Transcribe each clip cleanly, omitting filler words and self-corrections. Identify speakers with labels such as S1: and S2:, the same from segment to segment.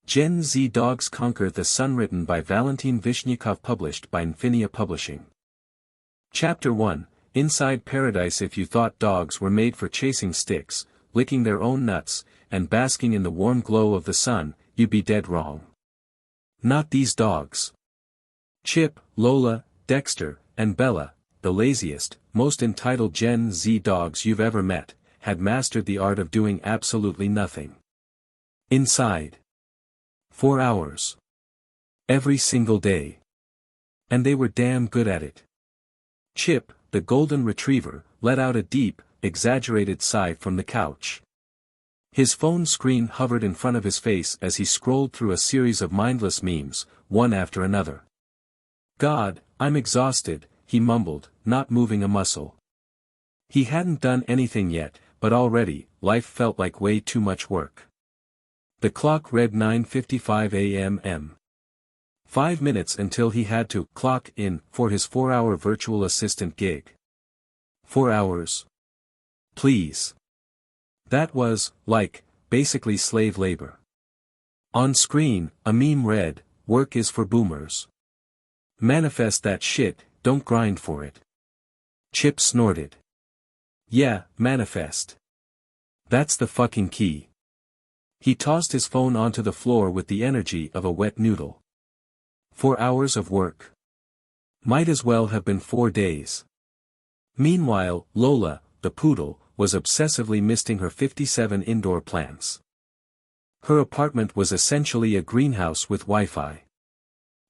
S1: GenZDogs Conquer the Sun, written by Valentin Vishnyakov, published by Nfynia Publishing. Chapter 1, Inside Paradise. If you thought dogs were made for chasing sticks, licking their own nuts, and basking in the warm glow of the sun, you'd be dead wrong. Not these dogs. Chip, Lola, Dexter, and Bella, the laziest, most entitled GenZDogs you've ever met, had mastered the art of doing absolutely nothing. Inside. 4 hours. Every single day. And they were damn good at it. Chip, the golden retriever, let out a deep, exaggerated sigh from the couch. His phone screen hovered in front of his face as he scrolled through a series of mindless memes, one after another. "God, I'm exhausted," he mumbled, not moving a muscle. He hadn't done anything yet, but already, life felt like way too much work. The clock read 9:55 a.m. 5 minutes until he had to clock in for his 4-hour virtual assistant gig. 4 hours. Please. That was, basically slave labor. On screen, a meme read, "Work is for boomers. Manifest that shit, don't grind for it." Chip snorted. Yeah, manifest. That's the fucking key. He tossed his phone onto the floor with the energy of a wet noodle. 4 hours of work. Might as well have been 4 days. Meanwhile, Lola, the poodle, was obsessively misting her 57 indoor plants. Her apartment was essentially a greenhouse with Wi-Fi.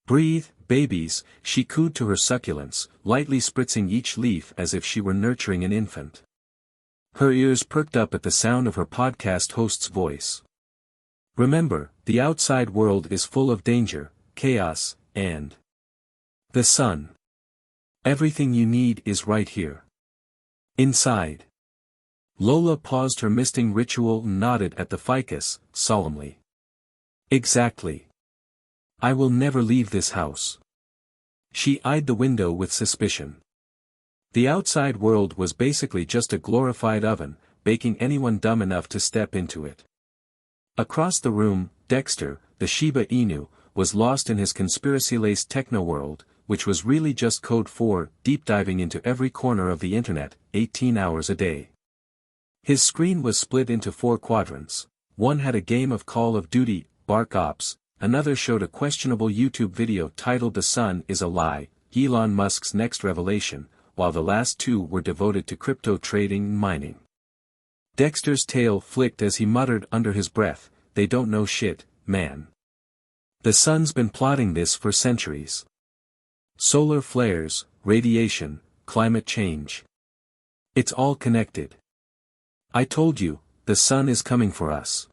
S1: "Breathe, babies," she cooed to her succulents, lightly spritzing each leaf as if she were nurturing an infant. Her ears perked up at the sound of her podcast host's voice. Remember, the outside world is full of danger, chaos, and the sun. Everything you need is right here. Inside. Lola paused her misting ritual and nodded at the ficus, solemnly. Exactly. I will never leave this house. She eyed the window with suspicion. The outside world was basically just a glorified oven, baking anyone dumb enough to step into it. Across the room, Dexter, the Shiba Inu, was lost in his conspiracy-laced techno-world, which was really just code for deep-diving into every corner of the internet, 18 hours a day. His screen was split into 4 quadrants. One had a game of Call of Duty, Bark Ops, another showed a questionable YouTube video titled "The Sun is a Lie, Elon Musk's Next Revelation," while the last 2 were devoted to crypto trading and mining. Dexter's tail flicked as he muttered under his breath, "They don't know shit, man. The sun's been plotting this for centuries. Solar flares, radiation, climate change. It's all connected. I told you, the sun is coming for us."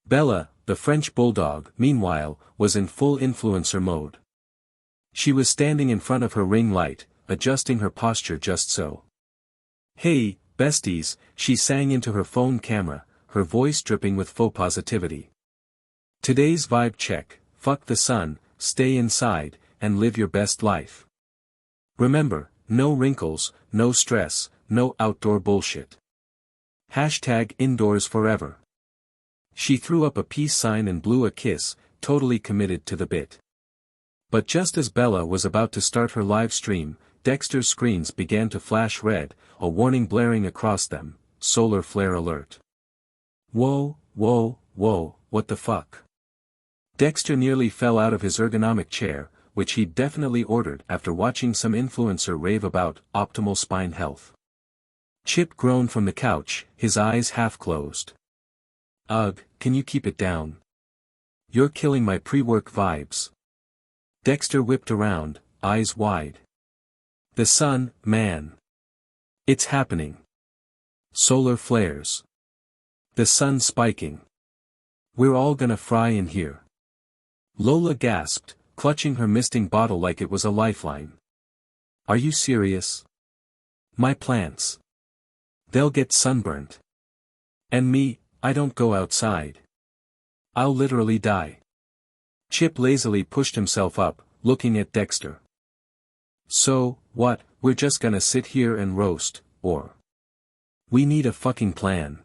S1: Bella, the French bulldog, meanwhile, was in full influencer mode. She was standing in front of her ring light, adjusting her posture just so. "Hey, besties," she sang into her phone camera, her voice dripping with faux positivity. "Today's vibe check: fuck the sun, stay inside, and live your best life. Remember, no wrinkles, no stress, no outdoor bullshit. Hashtag indoors forever." She threw up a peace sign and blew a kiss, totally committed to the bit. But just as Bella was about to start her live stream, Dexter's screens began to flash red, a warning blaring across them: "Solar flare alert." Whoa, whoa, whoa, what the fuck? Dexter nearly fell out of his ergonomic chair, which he'd definitely ordered after watching some influencer rave about optimal spine health. Chip groaned from the couch, his eyes half closed. "Ugh, can you keep it down? You're killing my pre-work vibes." Dexter whipped around, eyes wide. "The sun, man. It's happening. Solar flares. The sun spiking. We're all gonna fry in here." Lola gasped, clutching her misting bottle like it was a lifeline. "Are you serious? My plants. They'll get sunburnt. And me, I don't go outside. I'll literally die." Chip lazily pushed himself up, looking at Dexter. "So, what, we're just gonna sit here and roast, or? We need a fucking plan."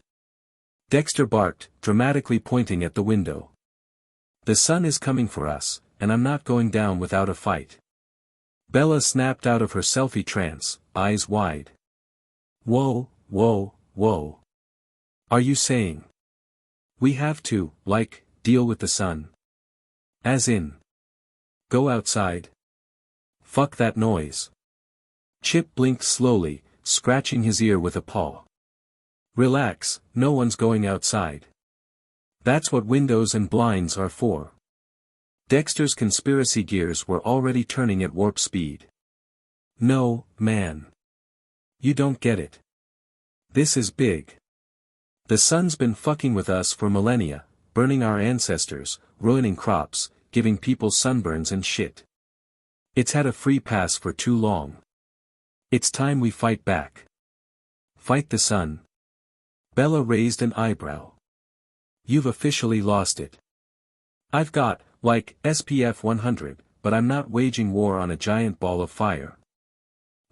S1: Dexter barked, dramatically pointing at the window. The sun is coming for us, and I'm not going down without a fight. Bella snapped out of her selfie trance, eyes wide. Whoa, whoa, whoa. Are you saying we have to, deal with the sun? As in, go outside? Fuck that noise. Chip blinked slowly, scratching his ear with a paw. Relax, no one's going outside. That's what windows and blinds are for. Dexter's conspiracy gears were already turning at warp speed. No, man. You don't get it. This is big. The sun's been fucking with us for millennia, burning our ancestors, ruining crops, giving people sunburns and shit. It's had a free pass for too long. It's time we fight back. Fight the sun. Bella raised an eyebrow. You've officially lost it. I've got, SPF 100, but I'm not waging war on a giant ball of fire.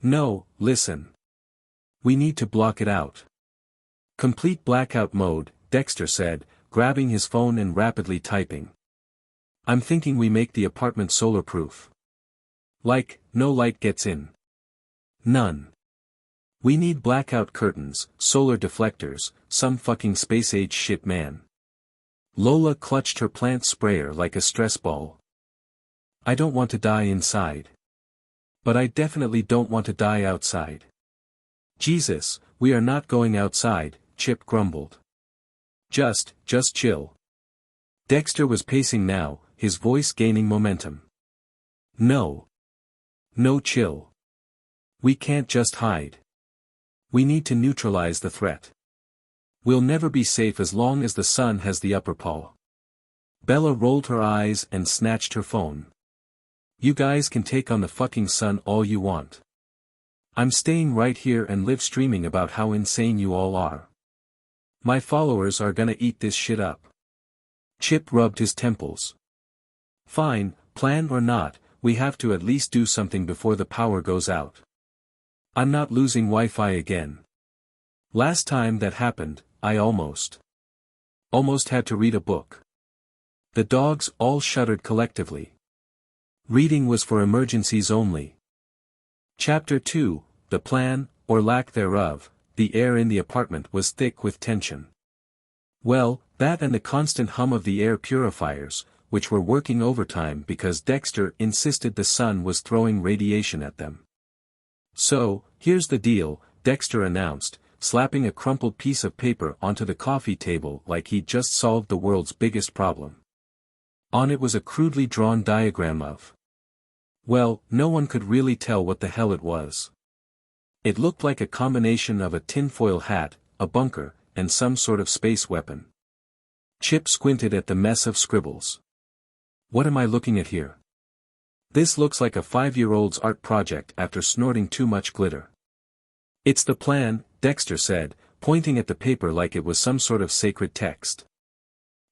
S1: No, listen. We need to block it out. Complete blackout mode, Dexter said, grabbing his phone and rapidly typing. I'm thinking we make the apartment solar-proof. No light gets in. None. We need blackout curtains, solar deflectors, some fucking space-age shit, man. Lola clutched her plant sprayer like a stress ball. I don't want to die inside. But I definitely don't want to die outside. Jesus, we are not going outside, Chip grumbled. Just chill. Dexter was pacing now, his voice gaining momentum. No, chill. We can't just hide. We need to neutralize the threat. We'll never be safe as long as the sun has the upper paw. Bella rolled her eyes and snatched her phone. You guys can take on the fucking sun all you want. I'm staying right here and live streaming about how insane you all are. My followers are gonna eat this shit up. Chip rubbed his temples. Fine, plan or not, we have to at least do something before the power goes out. I'm not losing Wi-Fi again. Last time that happened, I almost had to read a book. The dogs all shuddered collectively. Reading was for emergencies only. Chapter 2, The Plan, or Lack Thereof. The air in the apartment was thick with tension. Well, that and the constant hum of the air purifiers, which were working overtime because Dexter insisted the sun was throwing radiation at them. So, here's the deal, Dexter announced, slapping a crumpled piece of paper onto the coffee table like he'd just solved the world's biggest problem. On it was a crudely drawn diagram of. Well, no one could really tell what the hell it was. It looked like a combination of a tinfoil hat, a bunker, and some sort of space weapon. Chip squinted at the mess of scribbles. What am I looking at here? This looks like a 5-year-old's art project after snorting too much glitter. It's the plan, Dexter said, pointing at the paper like it was some sort of sacred text.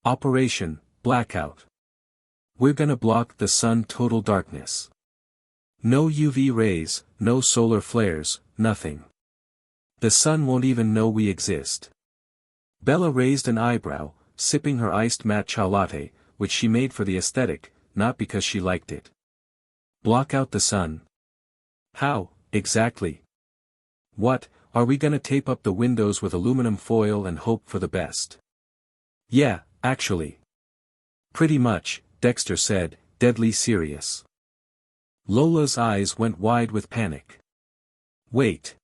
S1: Operation Blackout. We're gonna block the sun, total darkness. No UV rays, no solar flares, nothing. The sun won't even know we exist. Bella raised an eyebrow, sipping her iced matcha latte, which she made for the aesthetic, not because she liked it. Block out the sun. How, exactly? What, are we gonna tape up the windows with aluminum foil and hope for the best? Yeah, actually. Pretty much, Dexter said, deadly serious. Lola's eyes went wide with panic. Wait.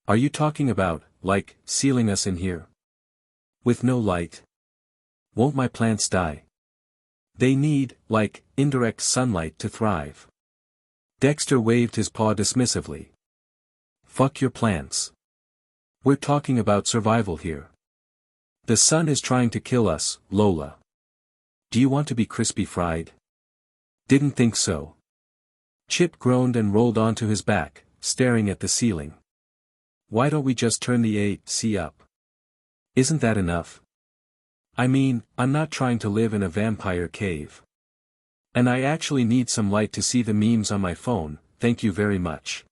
S1: Are you talking about, sealing us in here? With no light? Won't my plants die? They need, indirect sunlight to thrive. Dexter waved his paw dismissively. Fuck your plants. We're talking about survival here. The sun is trying to kill us, Lola. Do you want to be crispy fried? Didn't think so. Chip groaned and rolled onto his back, staring at the ceiling. Why don't we just turn the AC up? Isn't that enough? I mean, I'm not trying to live in a vampire cave. And I actually need some light to see the memes on my phone, thank you very much.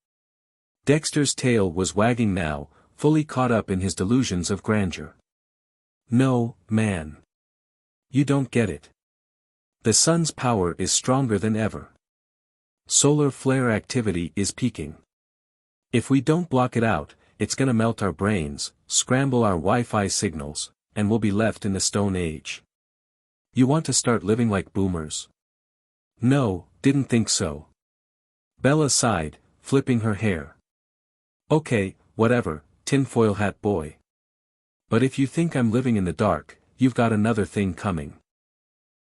S1: Dexter's tail was wagging now, fully caught up in his delusions of grandeur. No, man. You don't get it. The sun's power is stronger than ever. Solar flare activity is peaking. If we don't block it out, it's gonna melt our brains, scramble our Wi-Fi signals, and we'll be left in the Stone Age. You want to start living like boomers? No, didn't think so. Bella sighed, flipping her hair. Okay, whatever, tinfoil hat boy. But if you think I'm living in the dark, you've got another thing coming.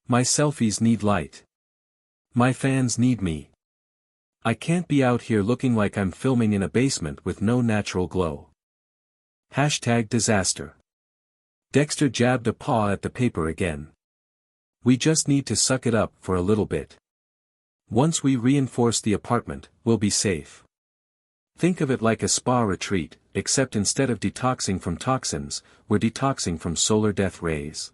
S1: My selfies need light. My fans need me. I can't be out here looking like I'm filming in a basement with no natural glow. #disaster. Dexter jabbed a paw at the paper again. We just need to suck it up for a little bit. Once we reinforce the apartment, we'll be safe. Think of it like a spa retreat, except instead of detoxing from toxins, we're detoxing from solar death rays.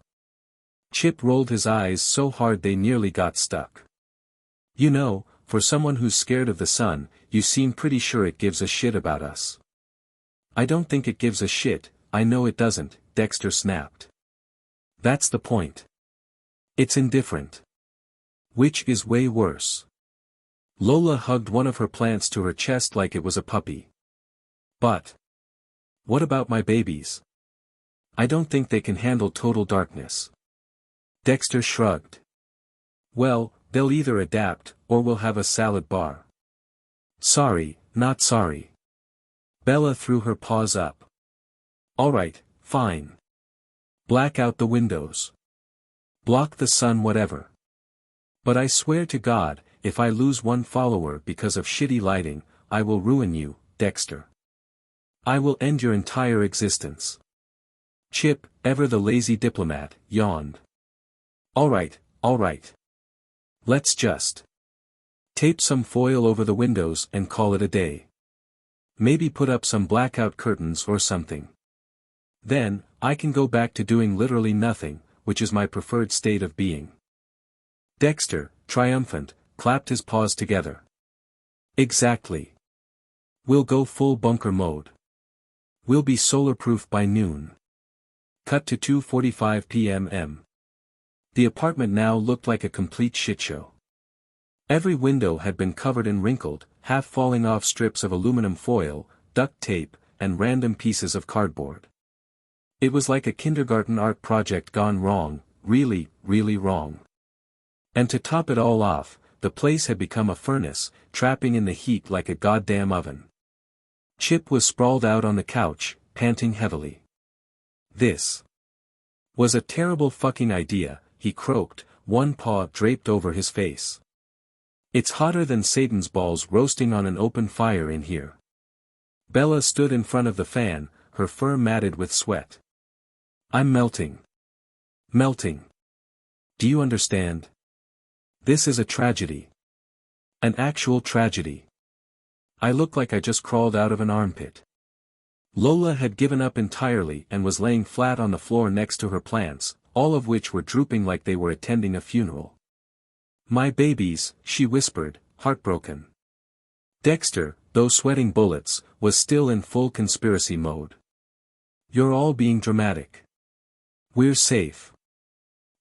S1: Chip rolled his eyes so hard they nearly got stuck. You know, for someone who's scared of the sun, you seem pretty sure it gives a shit about us. I don't think it gives a shit, I know it doesn't, Dexter snapped. That's the point. It's indifferent. Which is way worse. Lola hugged one of her plants to her chest like it was a puppy. But what about my babies? I don't think they can handle total darkness. Dexter shrugged. Well, they'll either adapt, or we'll have a salad bar. Sorry, not sorry. Bella threw her paws up. Alright, fine. Black out the windows. Block the sun, whatever. But I swear to God, if I lose one follower because of shitty lighting, I will ruin you, Dexter. I will end your entire existence. Chip, ever the lazy diplomat, yawned. Alright. Let's just tape some foil over the windows and call it a day. Maybe put up some blackout curtains or something. Then, I can go back to doing literally nothing, which is my preferred state of being. Dexter, triumphant, clapped his paws together. Exactly. We'll go full bunker mode. We'll be solar-proof by noon. Cut to 2:45 p.m. The apartment now looked like a complete shitshow. Every window had been covered in wrinkled, half-falling off strips of aluminum foil, duct tape, and random pieces of cardboard. It was like a kindergarten art project gone wrong, really, really wrong. And to top it all off, the place had become a furnace, trapping in the heat like a goddamn oven. Chip was sprawled out on the couch, panting heavily. This was a terrible fucking idea, he croaked, one paw draped over his face. It's hotter than Satan's balls roasting on an open fire in here. Bella stood in front of the fan, her fur matted with sweat. I'm melting. Melting. Do you understand? This is a tragedy. An actual tragedy. I look like I just crawled out of an armpit. Lola had given up entirely and was laying flat on the floor next to her plants, all of which were drooping like they were attending a funeral. My babies, she whispered, heartbroken. Dexter, though sweating bullets, was still in full conspiracy mode. You're all being dramatic. We're safe.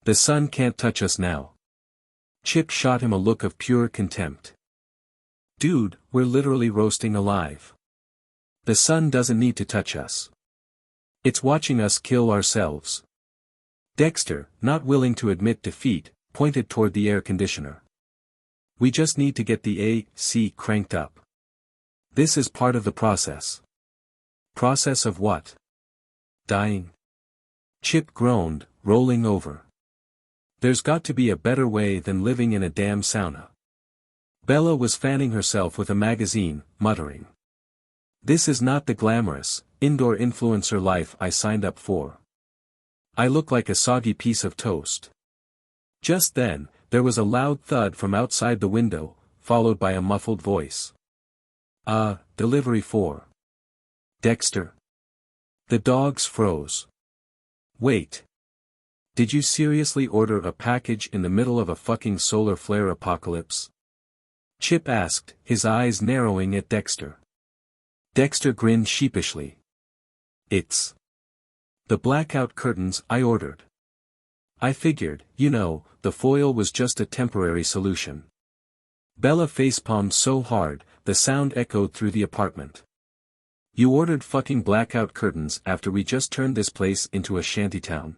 S1: The sun can't touch us now. Chip shot him a look of pure contempt. Dude, we're literally roasting alive. The sun doesn't need to touch us. It's watching us kill ourselves. Dexter, not willing to admit defeat, pointed toward the air conditioner. We just need to get the AC cranked up. This is part of the process. Process of what? Dying? Chip groaned, rolling over. There's got to be a better way than living in a damn sauna. Bella was fanning herself with a magazine, muttering. This is not the glamorous, indoor influencer life I signed up for. I look like a soggy piece of toast. Just then, there was a loud thud from outside the window, followed by a muffled voice. Delivery for Dexter. The dogs froze. Wait. Did you seriously order a package in the middle of a fucking solar flare apocalypse? Chip asked, his eyes narrowing at Dexter. Dexter grinned sheepishly. It's the blackout curtains I ordered. I figured, you know, the foil was just a temporary solution. Bella facepalmed so hard, the sound echoed through the apartment. You ordered fucking blackout curtains after we just turned this place into a shantytown.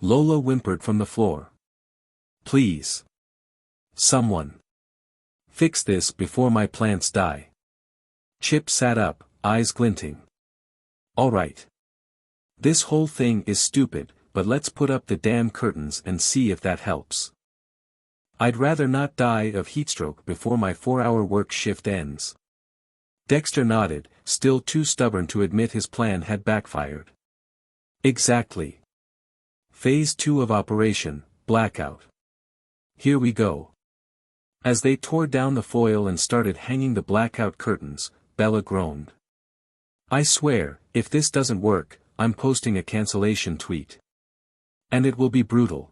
S1: Lola whimpered from the floor. Please. Someone. Fix this before my plants die. Chip sat up, eyes glinting. All right. This whole thing is stupid, but let's put up the damn curtains and see if that helps. I'd rather not die of heatstroke before my 4-hour work shift ends. Dexter nodded, still too stubborn to admit his plan had backfired. Exactly. Phase 2 of Operation Blackout. Here we go. As they tore down the foil and started hanging the blackout curtains, Bella groaned. I swear, if this doesn't work, I'm posting a cancellation tweet. And it will be brutal.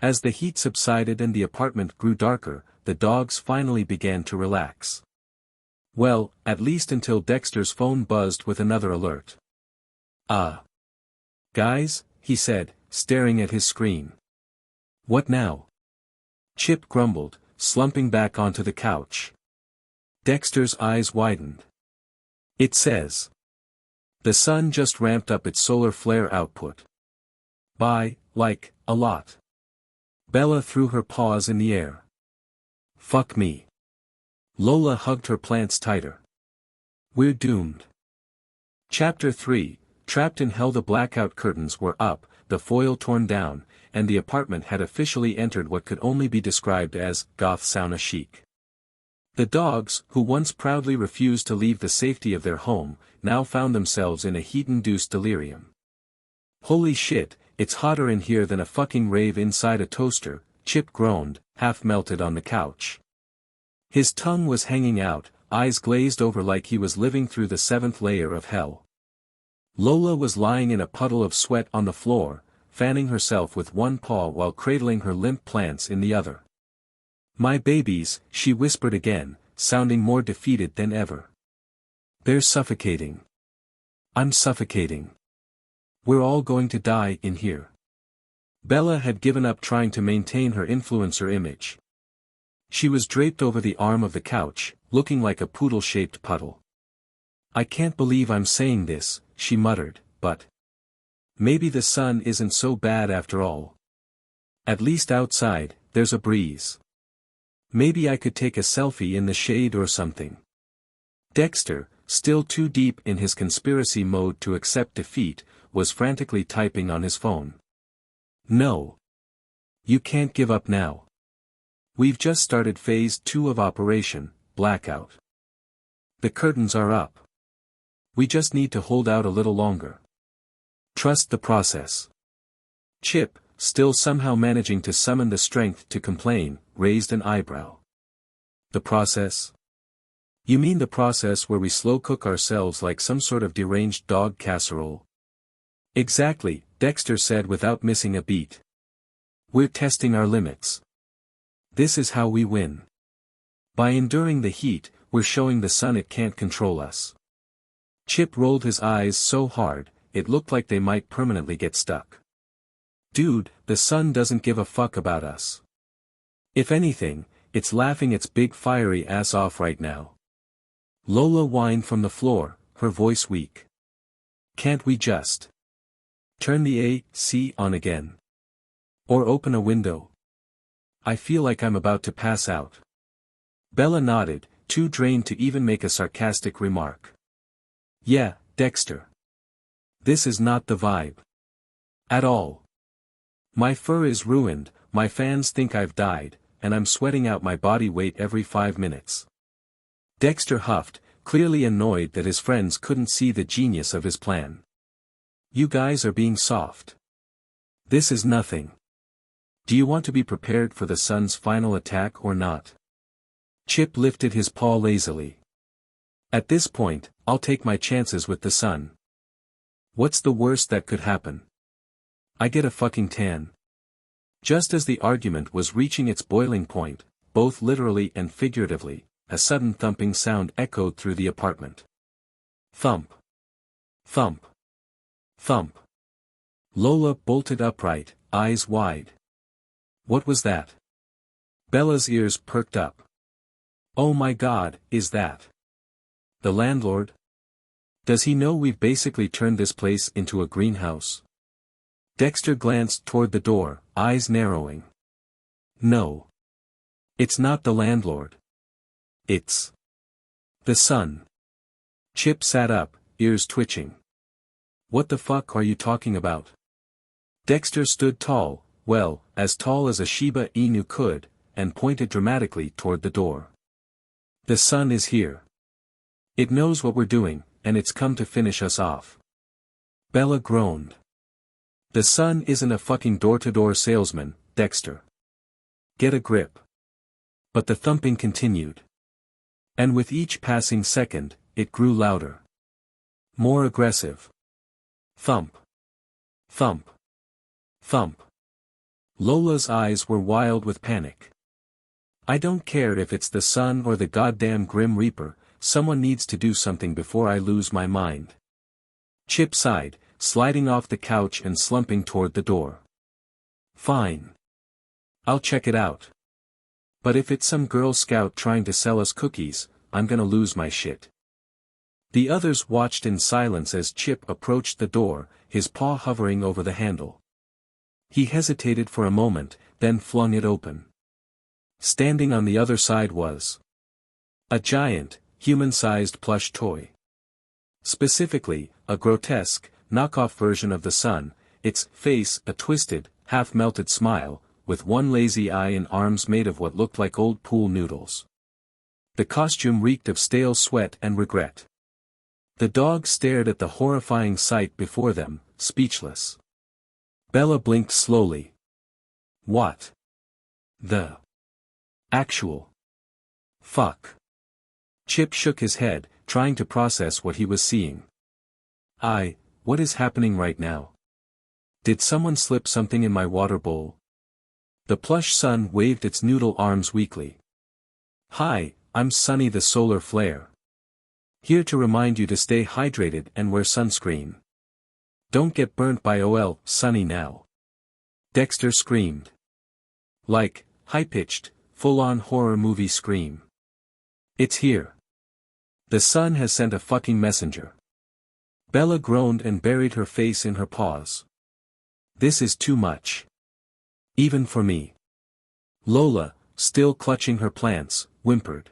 S1: As the heat subsided and the apartment grew darker, the dogs finally began to relax. Well, at least until Dexter's phone buzzed with another alert. Guys, he said, staring at his screen. What now? Chip grumbled, slumping back onto the couch. Dexter's eyes widened. It says. The sun just ramped up its solar flare output. By, like, a lot. Bella threw her paws in the air. Fuck me. Lola hugged her plants tighter. We're doomed. Chapter 3, Trapped in Hell. The blackout curtains were up, the foil torn down, and the apartment had officially entered what could only be described as goth sauna chic. The dogs, who once proudly refused to leave the safety of their home, now found themselves in a heat-induced delirium. Holy shit, it's hotter in here than a fucking rave inside a toaster, Chip groaned, half melted on the couch. His tongue was hanging out, eyes glazed over like he was living through the 7th layer of hell. Lola was lying in a puddle of sweat on the floor, fanning herself with one paw while cradling her limp plants in the other. My babies, she whispered again, sounding more defeated than ever. They're suffocating. I'm suffocating. We're all going to die in here. Bella had given up trying to maintain her influencer image. She was draped over the arm of the couch, looking like a poodle-shaped puddle. I can't believe I'm saying this, she muttered, but maybe the sun isn't so bad after all. At least outside, there's a breeze. Maybe I could take a selfie in the shade or something. Dexter, still too deep in his conspiracy mode to accept defeat, was frantically typing on his phone. No. You can't give up now. We've just started phase 2 of Operation Blackout. The curtains are up. We just need to hold out a little longer. Trust the process. Chip, still somehow managing to summon the strength to complain, raised an eyebrow. The process? You mean the process where we slow cook ourselves like some sort of deranged dog casserole? Exactly, Dexter said without missing a beat. We're testing our limits. This is how we win. By enduring the heat, we're showing the sun it can't control us. Chip rolled his eyes so hard, it looked like they might permanently get stuck. Dude, the sun doesn't give a fuck about us. If anything, it's laughing its big fiery ass off right now. Lola whined from the floor, her voice weak. Can't we just turn the AC on again? Or open a window? I feel like I'm about to pass out. Bella nodded, too drained to even make a sarcastic remark. Yeah, Dexter. This is not the vibe. At all. My fur is ruined, my fans think I've died, and I'm sweating out my body weight every 5 minutes. Dexter huffed, clearly annoyed that his friends couldn't see the genius of his plan. You guys are being soft. This is nothing. Do you want to be prepared for the sun's final attack or not? Chip lifted his paw lazily. At this point, I'll take my chances with the sun. What's the worst that could happen? I get a fucking tan. Just as the argument was reaching its boiling point, both literally and figuratively, a sudden thumping sound echoed through the apartment. Thump. Thump. Thump. Lola bolted upright, eyes wide. What was that? Bella's ears perked up. Oh my God, is that the landlord? Does he know we've basically turned this place into a greenhouse? Dexter glanced toward the door, eyes narrowing. No. It's not the landlord. It's the son. Chip sat up, ears twitching. What the fuck are you talking about? Dexter stood tall, well, as tall as a Shiba Inu could, and pointed dramatically toward the door. The sun is here. It knows what we're doing, and it's come to finish us off. Bella groaned. The sun isn't a fucking door-to-door salesman, Dexter. Get a grip. But the thumping continued. And with each passing second, it grew louder. More aggressive. Thump. Thump. Thump. Lola's eyes were wild with panic. I don't care if it's the sun or the goddamn Grim Reaper, someone needs to do something before I lose my mind. Chip sighed, sliding off the couch and slumping toward the door. Fine. I'll check it out. But if it's some Girl Scout trying to sell us cookies, I'm gonna lose my shit. The others watched in silence as Chip approached the door, his paw hovering over the handle. He hesitated for a moment, then flung it open. Standing on the other side was a giant, human-sized plush toy. Specifically, a grotesque, knockoff version of the sun, its face a twisted, half-melted smile, with one lazy eye and arms made of what looked like old pool noodles. The costume reeked of stale sweat and regret. The dog stared at the horrifying sight before them, speechless. Bella blinked slowly. What the actual fuck? Chip shook his head, trying to process what he was seeing. What is happening right now? Did someone slip something in my water bowl? The plush sun waved its noodle arms weakly. Hi, I'm Sunny the Solar Flare. Here to remind you to stay hydrated and wear sunscreen. Don't get burnt by Sunny now. Dexter screamed. Like, high-pitched, full-on horror movie scream. It's here. The sun has sent a fucking messenger. Bella groaned and buried her face in her paws. This is too much. Even for me. Lola, still clutching her plants, whimpered.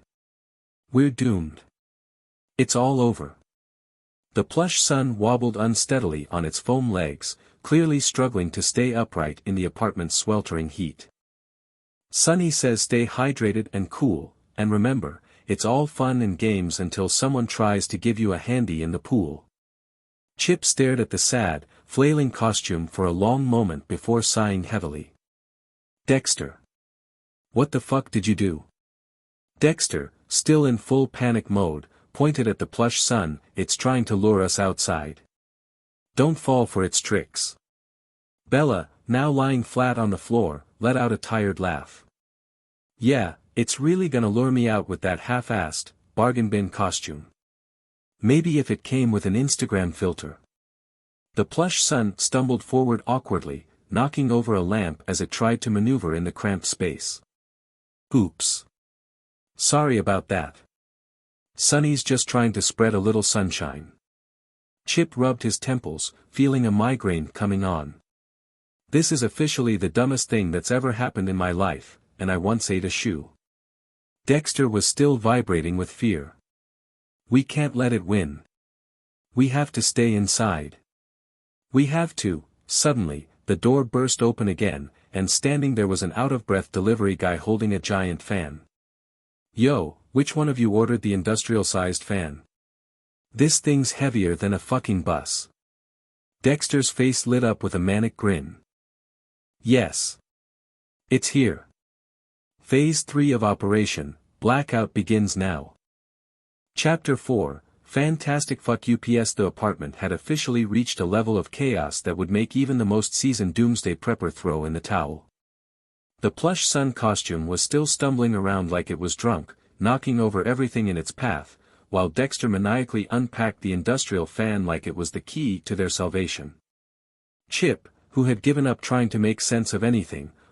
S1: We're doomed. It's all over. The plush sun wobbled unsteadily on its foam legs, clearly struggling to stay upright in the apartment's sweltering heat. Sunny says stay hydrated and cool, and remember, it's all fun and games until someone tries to give you a handy in the pool. Chip stared at the sad, flailing costume for a long moment before sighing heavily. Dexter. What the fuck did you do? Dexter, still in full panic mode, pointed at the plush sun, it's trying to lure us outside. Don't fall for its tricks. Bella, now lying flat on the floor, let out a tired laugh. Yeah, it's really gonna lure me out with that half-assed, bargain bin costume. Maybe if it came with an Instagram filter. The plush sun stumbled forward awkwardly, knocking over a lamp as it tried to maneuver in the cramped space. Oops. Sorry about that. Sunny's just trying to spread a little sunshine. Chip rubbed his temples, feeling a migraine coming on. This is officially the dumbest thing that's ever happened in my life, and I once ate a shoe. Dexter was still vibrating with fear. We can't let it win. We have to stay inside. We have to. Suddenly, the door burst open again, and standing there was an out-of-breath delivery guy holding a giant fan. Yo, which one of you ordered the industrial-sized fan? This thing's heavier than a fucking bus. Dexter's face lit up with a manic grin. Yes. It's here. Phase 3 of Operation Blackout begins now. Chapter 4, Fantastic Fuck UPS. The apartment had officially reached a level of chaos that would make even the most seasoned doomsday prepper throw in the towel. The plush sun costume was still stumbling around like it was drunk, knocking over everything in its path, while Dexter maniacally unpacked the industrial fan like it was the key to their salvation. Chip, who had given up trying to make sense of anything,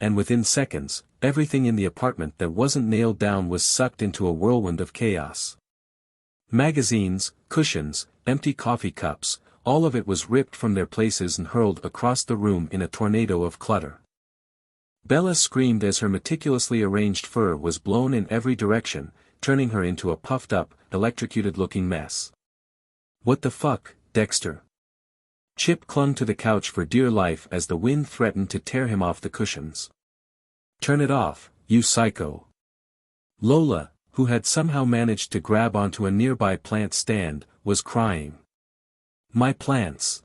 S1: and within seconds, everything in the apartment that wasn't nailed down was sucked into a whirlwind of chaos. Magazines, cushions, empty coffee cups, all of it was ripped from their places and hurled across the room in a tornado of clutter. Bella screamed as her meticulously arranged fur was blown in every direction, turning her into a puffed-up, electrocuted-looking mess. "What the fuck, Dexter?" Chip clung to the couch for dear life as the wind threatened to tear him off the cushions. "Turn it off, you psycho." Lola, who had somehow managed to grab onto a nearby plant stand, was crying. "My plants.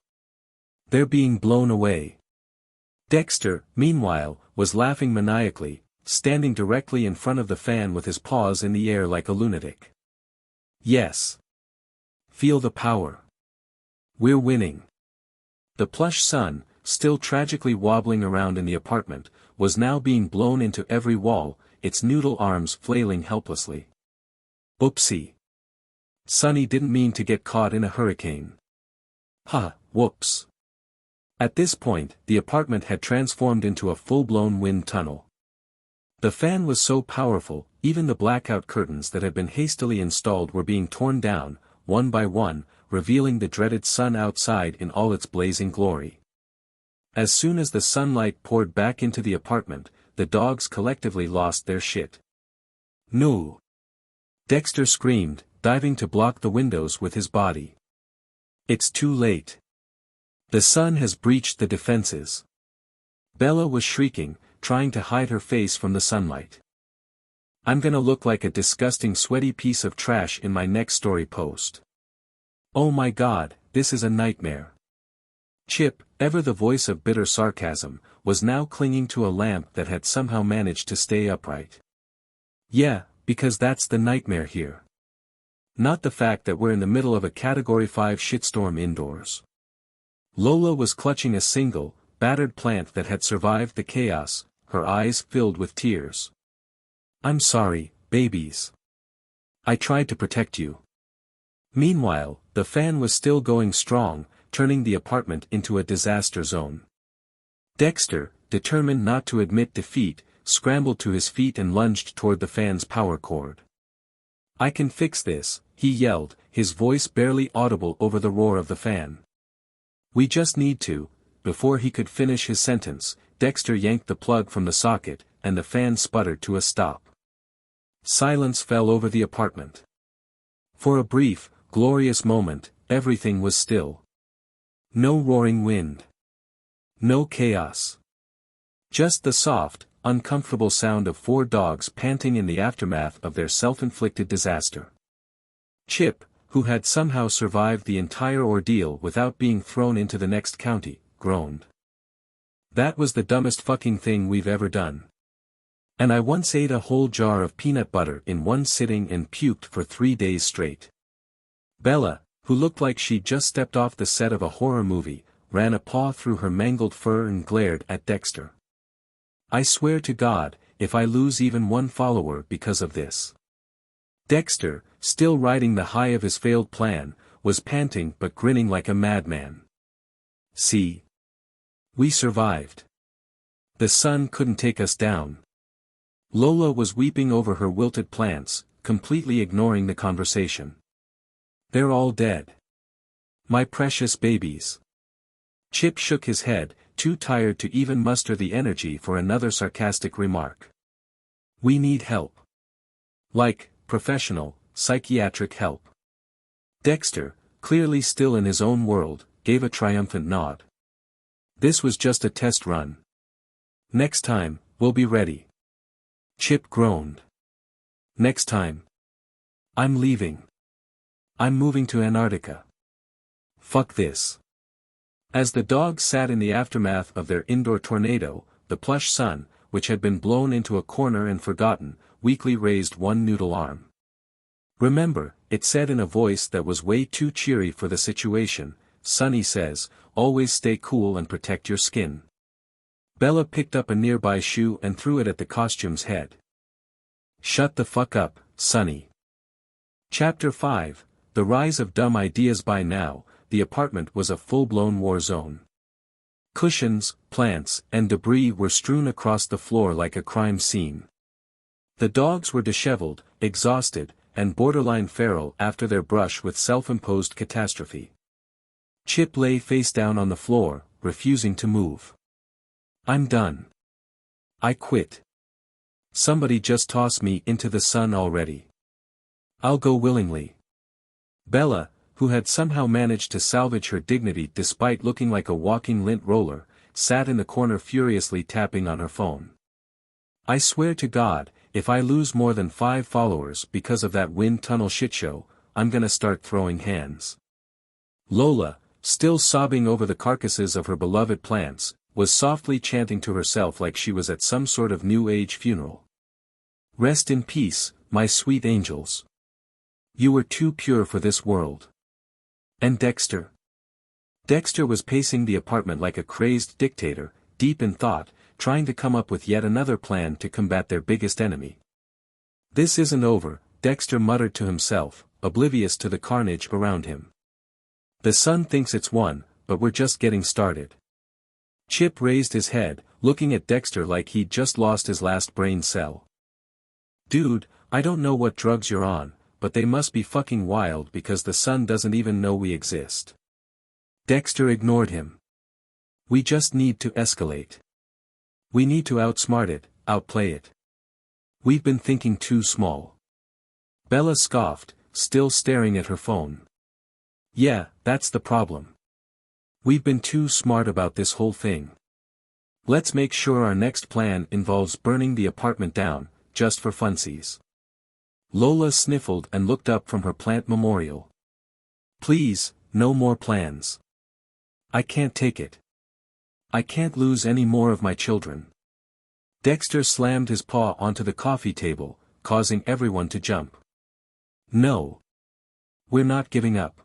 S1: They're being blown away." Dexter, meanwhile, was laughing maniacally, standing directly in front of the fan with his paws in the air like a lunatic. "Yes. Feel the power. We're winning." The plush sun, still tragically wobbling around in the apartment, was now being blown into every wall, its noodle arms flailing helplessly. "Oopsie. Sunny didn't mean to get caught in a hurricane. Ha, whoops." At this point, the apartment had transformed into a full-blown wind tunnel. The fan was so powerful, even the blackout curtains that had been hastily installed were being torn down, one by one, revealing the dreaded sun outside in all its blazing glory. As soon as the sunlight poured back into the apartment, the dogs collectively lost their shit. "No!" Dexter screamed, diving to block the windows with his body. "It's too late. The sun has breached the defenses." Bella was shrieking, trying to hide her face from the sunlight. "I'm gonna look like a disgusting sweaty piece of trash in my next story post. Oh my god, this is a nightmare." Chip, ever the voice of bitter sarcasm, was now clinging to a lamp that had somehow managed to stay upright. "Yeah, because that's the nightmare here. Not the fact that we're in the middle of a Category 5 shitstorm indoors." Lola was clutching a single, battered plant that had survived the chaos, her eyes filled with tears. "I'm sorry, babies. I tried to protect you." Meanwhile, the fan was still going strong, turning the apartment into a disaster zone. Dexter, determined not to admit defeat, scrambled to his feet and lunged toward the fan's power cord. "I can fix this," he yelled, his voice barely audible over the roar of the fan. "We just need to." Before he could finish his sentence, Dexter yanked the plug from the socket, and the fan sputtered to a stop. Silence fell over the apartment. For a brief, glorious moment, everything was still. No roaring wind. No chaos. Just the soft, uncomfortable sound of 4 dogs panting in the aftermath of their self-inflicted disaster. Chip, who had somehow survived the entire ordeal without being thrown into the next county, groaned. "That was the dumbest fucking thing we've ever done. And I once ate a whole jar of peanut butter in one sitting and puked for 3 days straight." Bella, who looked like she'd just stepped off the set of a horror movie, ran a paw through her mangled fur and glared at Dexter. "I swear to God, if I lose even 1 follower because of this." Dexter, still riding the high of his failed plan, was panting but grinning like a madman. "See? We survived. The sun couldn't take us down." Lola was weeping over her wilted plants, completely ignoring the conversation. "They're all dead. My precious babies." Chip shook his head, too tired to even muster the energy for another sarcastic remark. "We need help. Like, professional, psychiatric help." Dexter, clearly still in his own world, gave a triumphant nod. "This was just a test run. Next time, we'll be ready." Chip groaned. "Next time. I'm leaving. I'm moving to Antarctica. Fuck this." As the dogs sat in the aftermath of their indoor tornado, the plush son, which had been blown into a corner and forgotten, weakly raised one noodle arm. "Remember," it said in a voice that was way too cheery for the situation, "Sonny says, always stay cool and protect your skin." Bella picked up a nearby shoe and threw it at the costume's head. "Shut the fuck up, Sonny." Chapter 5, The Rise of Dumb Ideas. By now, the apartment was a full-blown war zone. Cushions, plants, and debris were strewn across the floor like a crime scene. The dogs were disheveled, exhausted, and borderline feral after their brush with self-imposed catastrophe. Chip lay face down on the floor, refusing to move. "I'm done. I quit. Somebody just toss me into the sun already. I'll go willingly." Bella, who had somehow managed to salvage her dignity despite looking like a walking lint roller, sat in the corner furiously tapping on her phone. "I swear to God, if I lose more than 5 followers because of that wind tunnel shitshow, I'm gonna start throwing hands." Lola, still sobbing over the carcasses of her beloved plants, was softly chanting to herself like she was at some sort of New Age funeral. "Rest in peace, my sweet angels. You were too pure for this world." And Dexter? Dexter was pacing the apartment like a crazed dictator, deep in thought, trying to come up with yet another plan to combat their biggest enemy. "This isn't over," Dexter muttered to himself, oblivious to the carnage around him. "The sun thinks it's won, but we're just getting started." Chip raised his head, looking at Dexter like he'd just lost his last brain cell. "Dude, I don't know what drugs you're on, but they must be fucking wild because the sun doesn't even know we exist." Dexter ignored him. "We just need to escalate. We need to outsmart it, outplay it. We've been thinking too small." Bella scoffed, still staring at her phone. "Yeah, that's the problem. We've been too smart about this whole thing. Let's make sure our next plan involves burning the apartment down, just for funsies." Lola sniffled and looked up from her plant memorial. "Please, no more plans. I can't take it. I can't lose any more of my children." Dexter slammed his paw onto the coffee table, causing everyone to jump. "No. We're not giving up.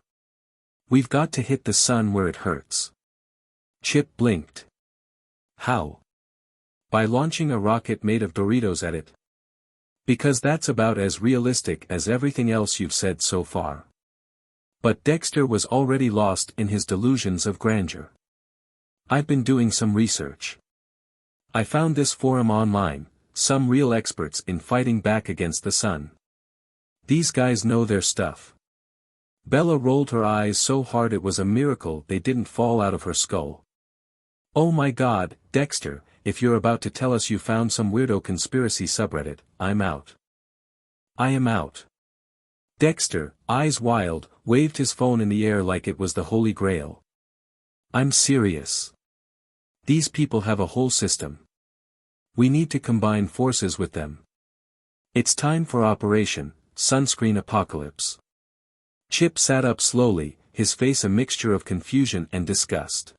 S1: We've got to hit the sun where it hurts." Chip blinked. "How?" "By launching a rocket made of Doritos at it. Because that's about as realistic as everything else you've said so far." But Dexter was already lost in his delusions of grandeur. "I've been doing some research. I found this forum online, some real experts in fighting back against the sun. These guys know their stuff." Bella rolled her eyes so hard it was a miracle they didn't fall out of her skull. "Oh my God, Dexter, if you're about to tell us you found some weirdo conspiracy subreddit, I'm out." I am out. Dexter, eyes wild, waved his phone in the air like it was the Holy Grail. I'm serious. These people have a whole system. We need to combine forces with them. It's time for Operation Sunscreen Apocalypse. Chip sat up slowly, his face a mixture of confusion and disgust.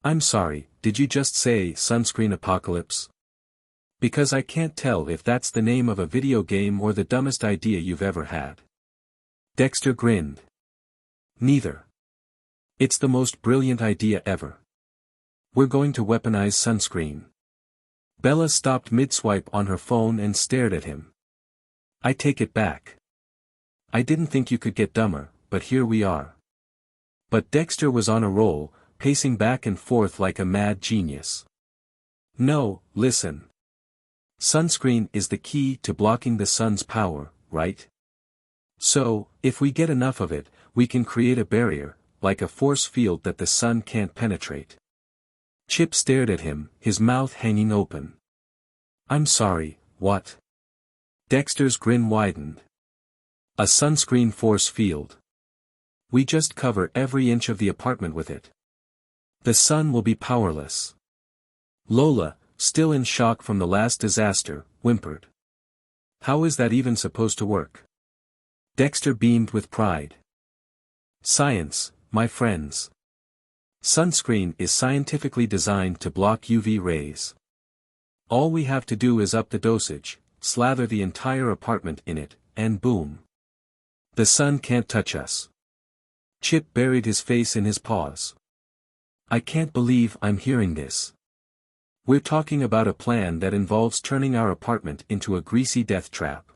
S1: I'm sorry, did you just say Sunscreen Apocalypse? Because I can't tell if that's the name of a video game or the dumbest idea you've ever had. Dexter grinned. Neither. It's the most brilliant idea ever. We're going to weaponize sunscreen. Bella stopped mid-swipe on her phone and stared at him. I take it back. I didn't think you could get dumber, but here we are. But Dexter was on a roll, pacing back and forth like a mad genius. No, listen. Sunscreen is the key to blocking the sun's power, right? So, if we get enough of it, we can create a barrier, like a force field that the sun can't penetrate. Chip stared at him, his mouth hanging open. I'm sorry, what? Dexter's grin widened. A sunscreen force field. We just cover every inch of the apartment with it. The sun will be powerless. Lola, still in shock from the last disaster, whimpered. How is that even supposed to work? Dexter beamed with pride. Science, my friends. Sunscreen is scientifically designed to block UV rays. All we have to do is up the dosage, slather the entire apartment in it, and boom. The sun can't touch us. Chip buried his face in his paws. I can't believe I'm hearing this. We're talking about a plan that involves turning our apartment into a greasy death trap.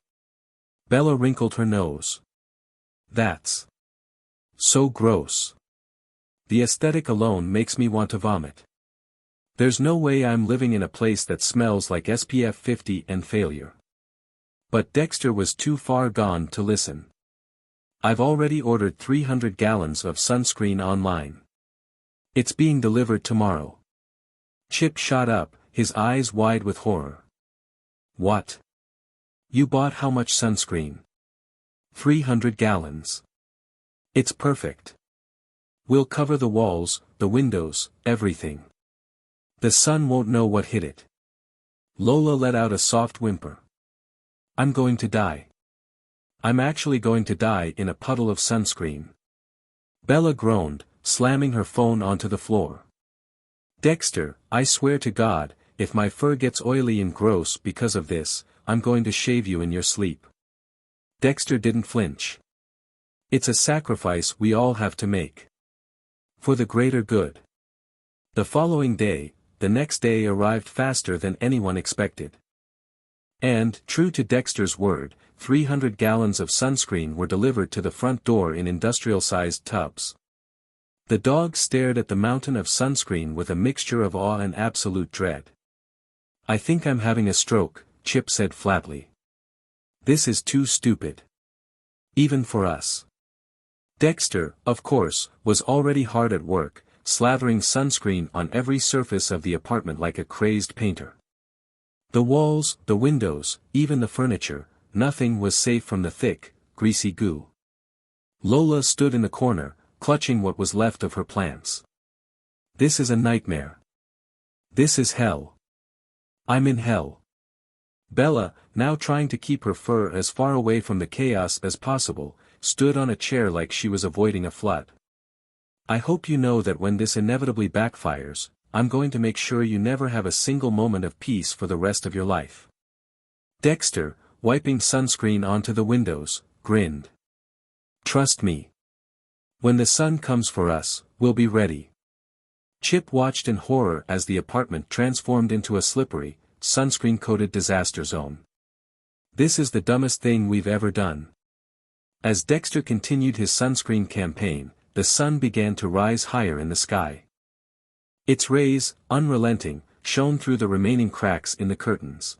S1: Bella wrinkled her nose. That's so gross. The aesthetic alone makes me want to vomit. There's no way I'm living in a place that smells like SPF 50 and failure. But Dexter was too far gone to listen. I've already ordered 300 gallons of sunscreen online. It's being delivered tomorrow. Chip shot up, his eyes wide with horror. What? You bought how much sunscreen? 300 gallons. It's perfect. We'll cover the walls, the windows, everything. The sun won't know what hit it. Lola let out a soft whimper. I'm going to die. I'm actually going to die in a puddle of sunscreen. Bella groaned, slamming her phone onto the floor. Dexter, I swear to God, if my fur gets oily and gross because of this, I'm going to shave you in your sleep. Dexter didn't flinch. It's a sacrifice we all have to make. For the greater good. The following day, the next day arrived faster than anyone expected. And, true to Dexter's word, 300 gallons of sunscreen were delivered to the front door in industrial-sized tubs. The dog stared at the mountain of sunscreen with a mixture of awe and absolute dread. I think I'm having a stroke, Chip said flatly. This is too stupid. Even for us. Dexter, of course, was already hard at work, slathering sunscreen on every surface of the apartment like a crazed painter. The walls, the windows, even the furniture, nothing was safe from the thick, greasy goo. Lola stood in the corner, clutching what was left of her plants. This is a nightmare. This is hell. I'm in hell. Bella, now trying to keep her fur as far away from the chaos as possible, stood on a chair like she was avoiding a flood. I hope you know that when this inevitably backfires, I'm going to make sure you never have a single moment of peace for the rest of your life. Dexter, wiping sunscreen onto the windows, grinned. Trust me. When the sun comes for us, we'll be ready. Chip watched in horror as the apartment transformed into a slippery, sunscreen-coated disaster zone. This is the dumbest thing we've ever done. As Dexter continued his sunscreen campaign, the sun began to rise higher in the sky. Its rays, unrelenting, shone through the remaining cracks in the curtains.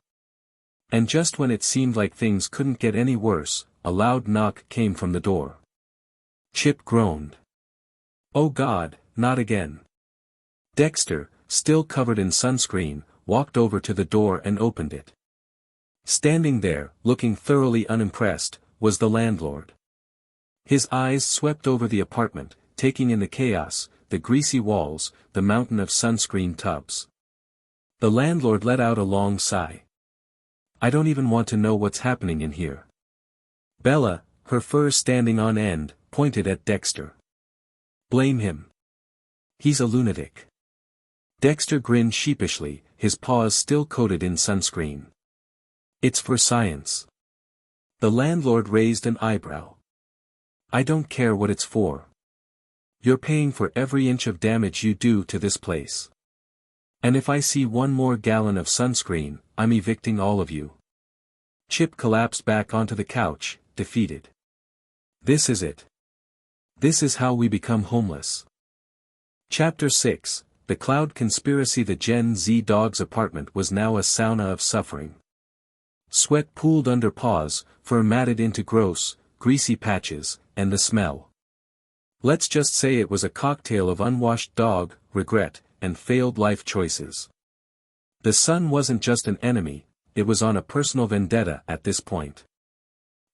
S1: And just when it seemed like things couldn't get any worse, a loud knock came from the door. Chip groaned. Oh God, not again. Dexter, still covered in sunscreen, walked over to the door and opened it. Standing there, looking thoroughly unimpressed, was the landlord. His eyes swept over the apartment, taking in the chaos, the greasy walls, the mountain of sunscreen tubs. The landlord let out a long sigh. I don't even want to know what's happening in here. Bella, her fur standing on end, pointed at Dexter. Blame him. He's a lunatic. Dexter grinned sheepishly, his paws still coated in sunscreen. It's for science. The landlord raised an eyebrow. I don't care what it's for. You're paying for every inch of damage you do to this place. And if I see one more gallon of sunscreen, I'm evicting all of you. Chip collapsed back onto the couch, defeated. This is it. This is how we become homeless. Chapter 6, The Cloud Conspiracy. The GenZDogs apartment was now a sauna of suffering. Sweat pooled under paws, fur matted into gross, greasy patches, and the smell. Let's just say it was a cocktail of unwashed dog, regret, and failed life choices. The sun wasn't just an enemy, it was on a personal vendetta at this point.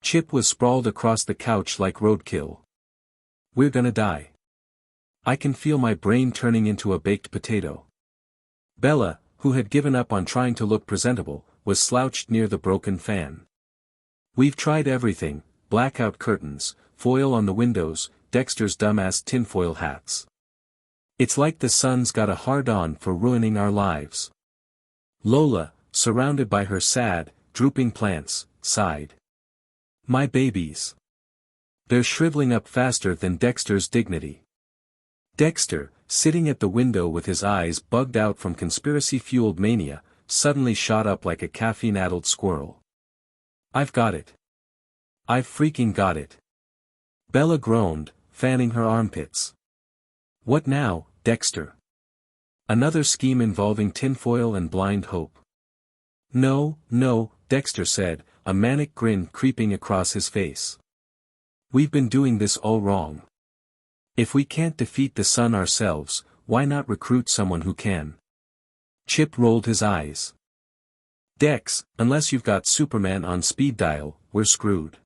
S1: Chip was sprawled across the couch like roadkill. We're gonna die. I can feel my brain turning into a baked potato. Bella, who had given up on trying to look presentable, was slouched near the broken fan. We've tried everything, blackout curtains, foil on the windows, Dexter's dumbass tinfoil hats. It's like the sun's got a hard-on for ruining our lives. Lola, surrounded by her sad, drooping plants, sighed. My babies. They're shriveling up faster than Dexter's dignity. Dexter, sitting at the window with his eyes bugged out from conspiracy-fueled mania, suddenly shot up like a caffeine-addled squirrel. I've got it. I've freaking got it. Bella groaned, fanning her armpits. What now, Dexter? Another scheme involving tinfoil and blind hope. No, Dexter said, a manic grin creeping across his face. We've been doing this all wrong. If we can't defeat the sun ourselves, why not recruit someone who can? Chip rolled his eyes. Dex, unless you've got Superman on speed dial, we're screwed.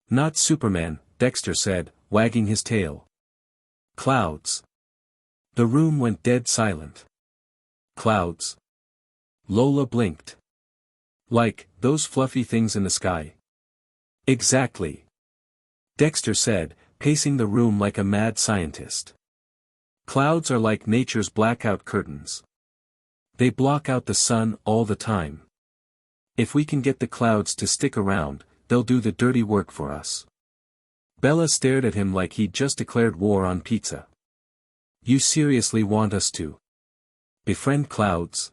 S1: Not Superman, Dexter said, wagging his tail. Clouds. The room went dead silent. Clouds. Lola blinked. Like, those fluffy things in the sky. Exactly. Dexter said, pacing the room like a mad scientist. Clouds are like nature's blackout curtains. They block out the sun all the time. If we can get the clouds to stick around, they'll do the dirty work for us. Bella stared at him like he'd just declared war on pizza. You seriously want us to befriend clouds?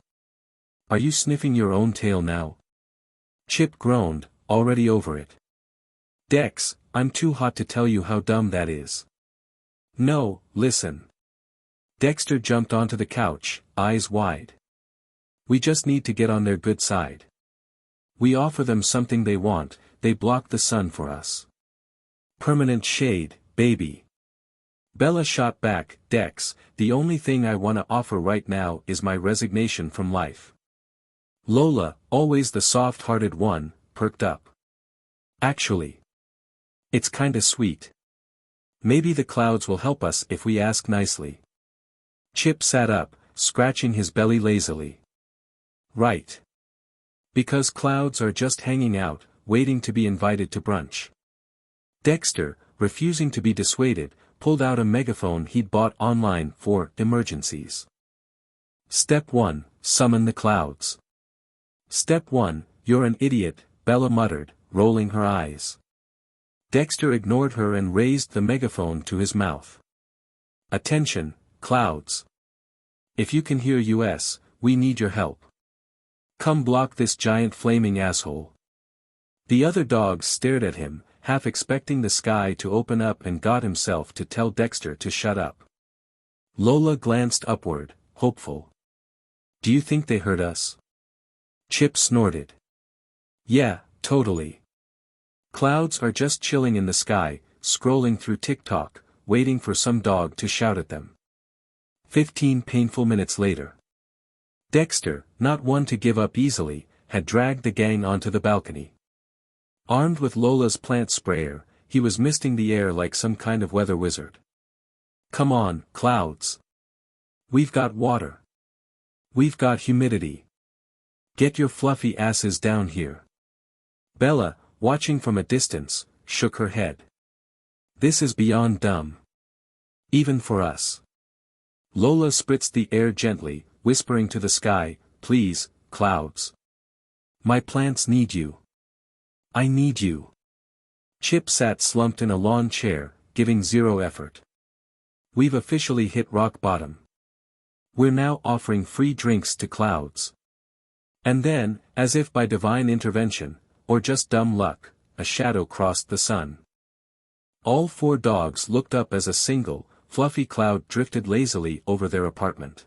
S1: Are you sniffing your own tail now? Chip groaned, already over it. Dex, I'm too hot to tell you how dumb that is. No, listen. Dexter jumped onto the couch, eyes wide. We just need to get on their good side. We offer them something they want, they block the sun for us. Permanent shade, baby. Bella shot back, Dex, the only thing I want to offer right now is my resignation from life. Lola, always the soft-hearted one, perked up. Actually, it's kinda sweet. Maybe the clouds will help us if we ask nicely. Chip sat up, scratching his belly lazily. Right. Because clouds are just hanging out, waiting to be invited to brunch. Dexter, refusing to be dissuaded, pulled out a megaphone he'd bought online for emergencies. Step 1, summon the clouds. Step 1, you're an idiot, Bella muttered, rolling her eyes. Dexter ignored her and raised the megaphone to his mouth. Attention, clouds. If you can hear us, we need your help. Come block this giant flaming asshole. The other dogs stared at him, half expecting the sky to open up and God himself to tell Dexter to shut up. Lola glanced upward, hopeful. Do you think they heard us? Chip snorted. Yeah, totally. Clouds are just chilling in the sky, scrolling through TikTok, waiting for some dog to shout at them. 15 painful minutes later. Dexter, not one to give up easily, had dragged the gang onto the balcony. Armed with Lola's plant sprayer, he was misting the air like some kind of weather wizard. "Come on, clouds. We've got water. We've got humidity. Get your fluffy asses down here." Bella, watching from a distance, shook her head. "This is beyond dumb. Even for us." Lola spritzed the air gently, whispering to the sky, "Please, clouds. My plants need you. I need you." Chip sat slumped in a lawn chair, giving zero effort. "We've officially hit rock bottom. We're now offering free drinks to clouds." And then, as if by divine intervention, or just dumb luck, a shadow crossed the sun. All 4 dogs looked up as a single, fluffy cloud drifted lazily over their apartment.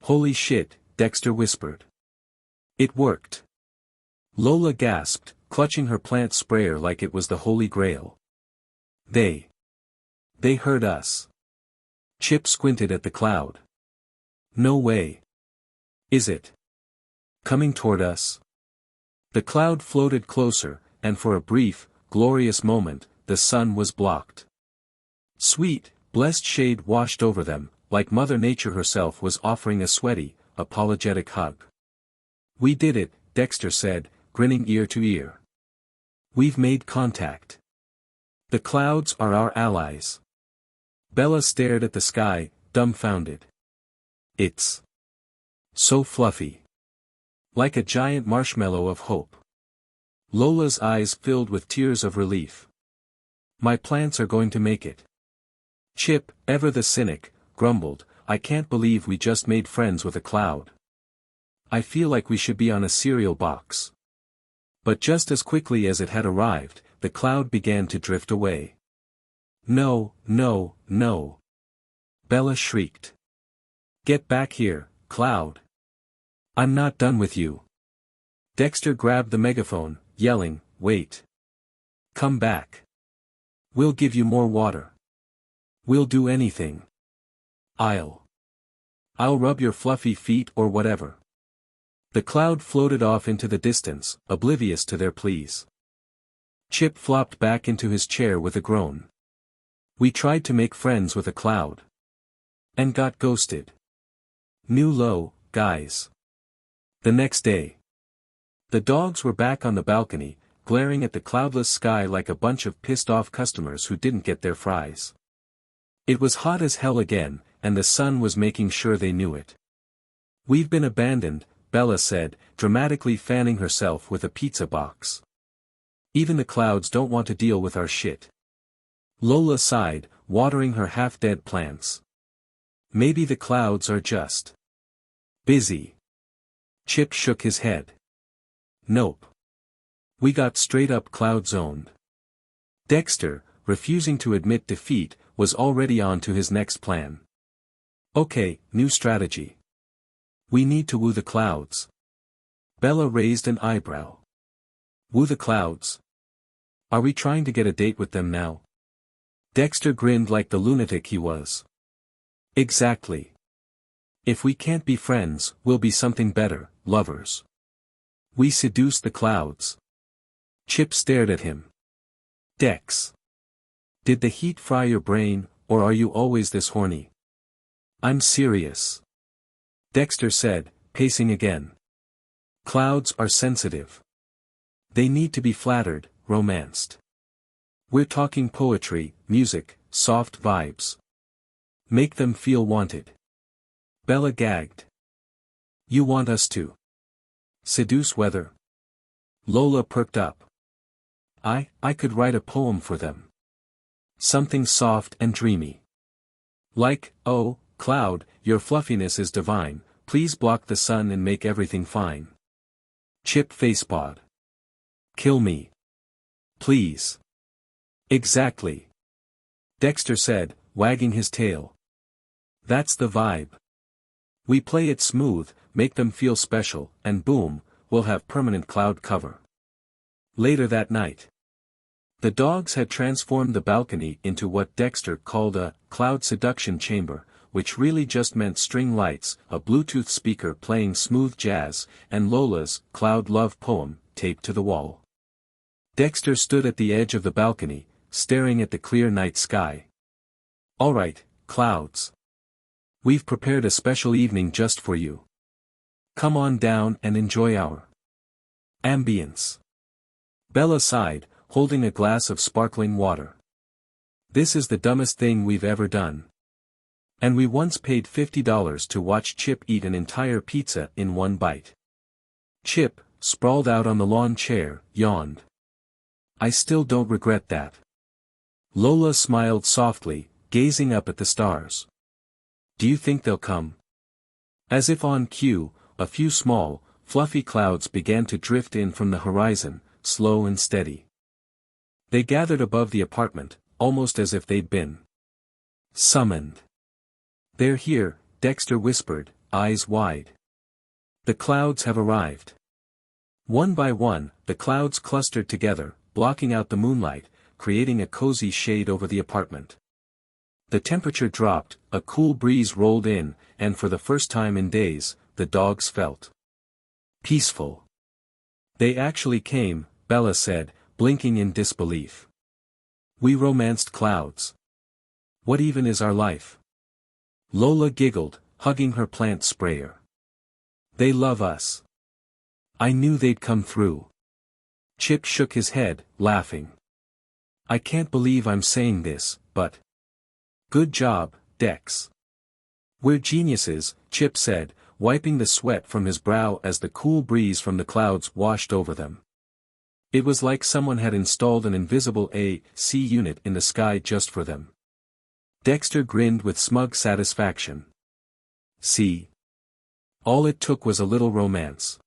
S1: "Holy shit," Dexter whispered. "It worked." Lola gasped, clutching her plant sprayer like it was the Holy Grail. They heard us." Chip squinted at the cloud. "No way. Is it coming toward us?" The cloud floated closer, and for a brief, glorious moment, the sun was blocked. Sweet, blessed shade washed over them, like Mother Nature herself was offering a sweaty, apologetic hug. "We did it," Dexter said, grinning ear to ear. "We've made contact. The clouds are our allies." Bella stared at the sky, dumbfounded. "It's so fluffy. Like a giant marshmallow of hope." Lola's eyes filled with tears of relief. "My plants are going to make it." Chip, ever the cynic, grumbled, "I can't believe we just made friends with a cloud. I feel like we should be on a cereal box." But just as quickly as it had arrived, the cloud began to drift away. "No, no, no!" Bella shrieked. "Get back here, cloud. I'm not done with you." Dexter grabbed the megaphone, yelling, "Wait. Come back. We'll give you more water. We'll do anything. I'll rub your fluffy feet or whatever." The cloud floated off into the distance, oblivious to their pleas. Chip flopped back into his chair with a groan. "We tried to make friends with a cloud. And got ghosted. New low, guys." The next day, the dogs were back on the balcony, glaring at the cloudless sky like a bunch of pissed-off customers who didn't get their fries. It was hot as hell again, and the sun was making sure they knew it. "We've been abandoned," Bella said, dramatically fanning herself with a pizza box. "Even the clouds don't want to deal with our shit." Lola sighed, watering her half-dead plants. "Maybe the clouds are just busy." Chip shook his head. "Nope. We got straight-up cloud-zoned." Dexter, refusing to admit defeat, was already on to his next plan. "Okay, new strategy. We need to woo the clouds." Bella raised an eyebrow. "Woo the clouds? Are we trying to get a date with them now?" Dexter grinned like the lunatic he was. "Exactly. If we can't be friends, we'll be something better, lovers. We seduce the clouds." Chip stared at him. "Dex. Did the heat fry your brain, or are you always this horny?" "I'm serious," Dexter said, pacing again. "Clouds are sensitive. They need to be flattered, romanced. We're talking poetry, music, soft vibes. Make them feel wanted." Bella gagged. "You want us to seduce weather?" Lola perked up. I could write a poem for them. Something soft and dreamy. Like, oh, cloud, your fluffiness is divine, please block the sun and make everything fine. Chip facepawed. "Kill me. Please." "Exactly," Dexter said, wagging his tail. "That's the vibe. We play it smooth, make them feel special, and boom, we'll have permanent cloud cover." Later that night, the dogs had transformed the balcony into what Dexter called a cloud seduction chamber, which really just meant string lights, a Bluetooth speaker playing smooth jazz, and Lola's Cloud Love poem, taped to the wall. Dexter stood at the edge of the balcony, staring at the clear night sky. "All right, clouds. We've prepared a special evening just for you. Come on down and enjoy our ambience." Bella sighed, holding a glass of sparkling water. "This is the dumbest thing we've ever done. And we once paid $50 to watch Chip eat an entire pizza in one bite." Chip, sprawled out on the lawn chair, yawned. "I still don't regret that." Lola smiled softly, gazing up at the stars. "Do you think they'll come?" As if on cue, a few small, fluffy clouds began to drift in from the horizon, slow and steady. They gathered above the apartment, almost as if they'd been summoned. "They're here," Dexter whispered, eyes wide. "The clouds have arrived." One by one, the clouds clustered together, blocking out the moonlight, creating a cozy shade over the apartment. The temperature dropped, a cool breeze rolled in, and for the first time in days, the dogs felt peaceful. "They actually came," Bella said, blinking in disbelief. "We romanced clouds. What even is our life?" Lola giggled, hugging her plant sprayer. "They love us. I knew they'd come through." Chip shook his head, laughing. "I can't believe I'm saying this, but good job, Dex." "We're geniuses," Chip said, wiping the sweat from his brow as the cool breeze from the clouds washed over them. It was like someone had installed an invisible AC unit in the sky just for them. Dexter grinned with smug satisfaction. "See? All it took was a little romance.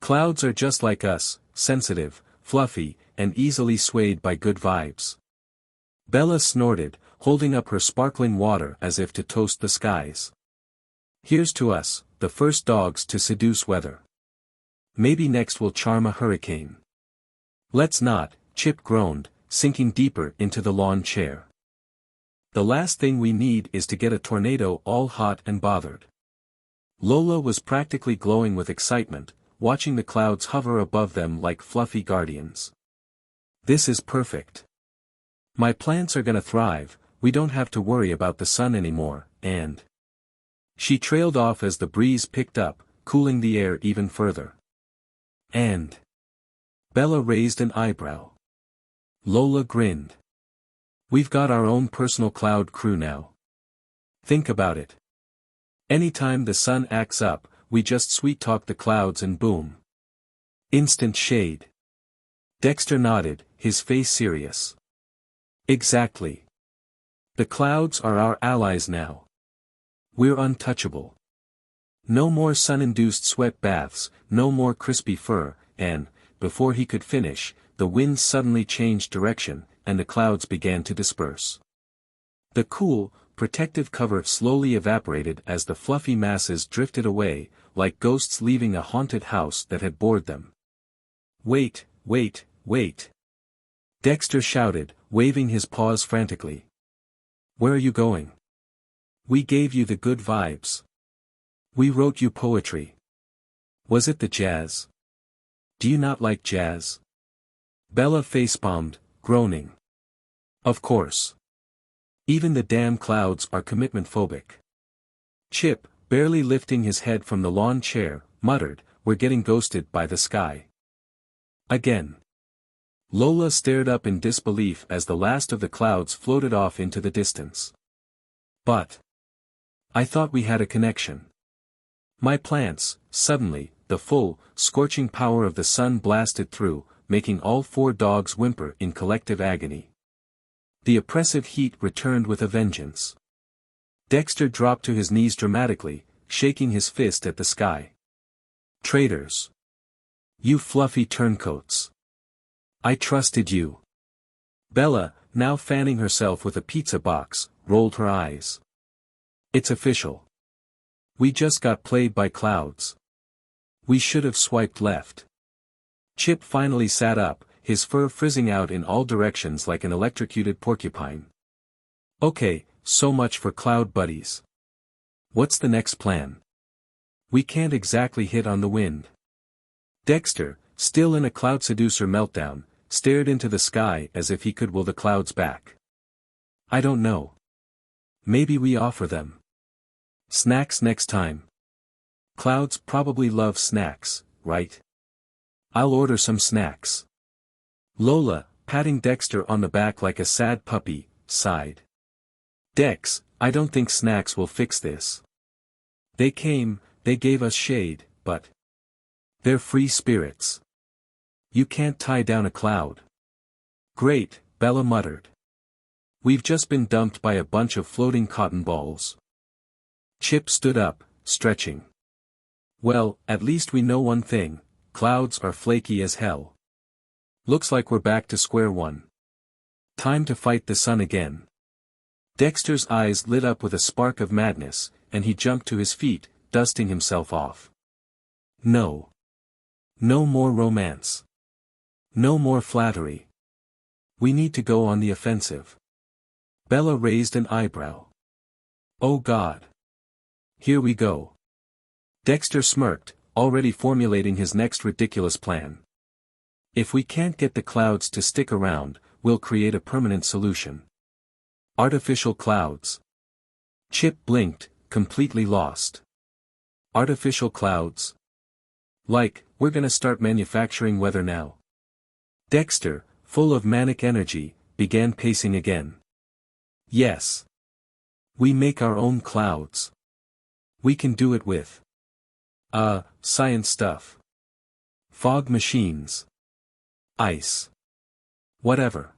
S1: Clouds are just like us, sensitive, fluffy, and easily swayed by good vibes." Bella snorted, holding up her sparkling water as if to toast the skies. "Here's to us, the first dogs to seduce weather. Maybe next we'll charm a hurricane." "Let's not," Chip groaned, sinking deeper into the lawn chair. "The last thing we need is to get a tornado all hot and bothered." Lola was practically glowing with excitement, watching the clouds hover above them like fluffy guardians. "This is perfect. My plants are gonna thrive, we don't have to worry about the sun anymore, and..." She trailed off as the breeze picked up, cooling the air even further. "And..." Bella raised an eyebrow. Lola grinned. "We've got our own personal cloud crew now. Think about it. Anytime the sun acts up, we just sweet-talk the clouds and boom. Instant shade." Dexter nodded, his face serious. "Exactly. The clouds are our allies now. We're untouchable. No more sun-induced sweat baths, no more crispy fur, and..." Before he could finish, the wind suddenly changed direction, and the clouds began to disperse. The cool, protective cover slowly evaporated as the fluffy masses drifted away, like ghosts leaving a haunted house that had bored them. "Wait, wait, wait!" Dexter shouted, waving his paws frantically. "Where are you going? We gave you the good vibes. We wrote you poetry. Was it the jazz? Do you not like jazz?" Bella facepalmed, groaning. "Of course. Even the damn clouds are commitment-phobic." Chip, barely lifting his head from the lawn chair, muttered, "We're getting ghosted by the sky. Again." Lola stared up in disbelief as the last of the clouds floated off into the distance. "But I thought we had a connection." "My plants," suddenly, the full, scorching power of the sun blasted through, making all four dogs whimper in collective agony. The oppressive heat returned with a vengeance. Dexter dropped to his knees dramatically, shaking his fist at the sky. "Traitors! You fluffy turncoats! I trusted you." Bella, now fanning herself with a pizza box, rolled her eyes. "It's official. We just got played by clouds. We should have swiped left." Chip finally sat up, his fur frizzing out in all directions like an electrocuted porcupine. "Okay, so much for cloud buddies. What's the next plan? We can't exactly hit on the wind. Dexter, still in a cloud seducer meltdown, stared into the sky as if he could will the clouds back. I don't know. Maybe we offer them snacks next time. Clouds probably love snacks, right? I'll order some snacks. Lola, patting Dexter on the back like a sad puppy, sighed. Dex, I don't think snacks will fix this. They gave us shade, but they're free spirits. You can't tie down a cloud. Great, Bella muttered. We've just been dumped by a bunch of floating cotton balls. Chip stood up, stretching. Well, at least we know one thing, clouds are flaky as hell. Looks like we're back to square one. Time to fight the sun again. Dexter's eyes lit up with a spark of madness, and he jumped to his feet, dusting himself off. No. No more romance. No more flattery. We need to go on the offensive. Bella raised an eyebrow. Oh God. Here we go. Dexter smirked, already formulating his next ridiculous plan. If we can't get the clouds to stick around, we'll create a permanent solution. Artificial clouds. Chip blinked, completely lost. Artificial clouds? Like, we're gonna start manufacturing weather now. Dexter, full of manic energy, began pacing again. Yes. We make our own clouds. We can do it with science stuff. Fog machines. Ice. Whatever.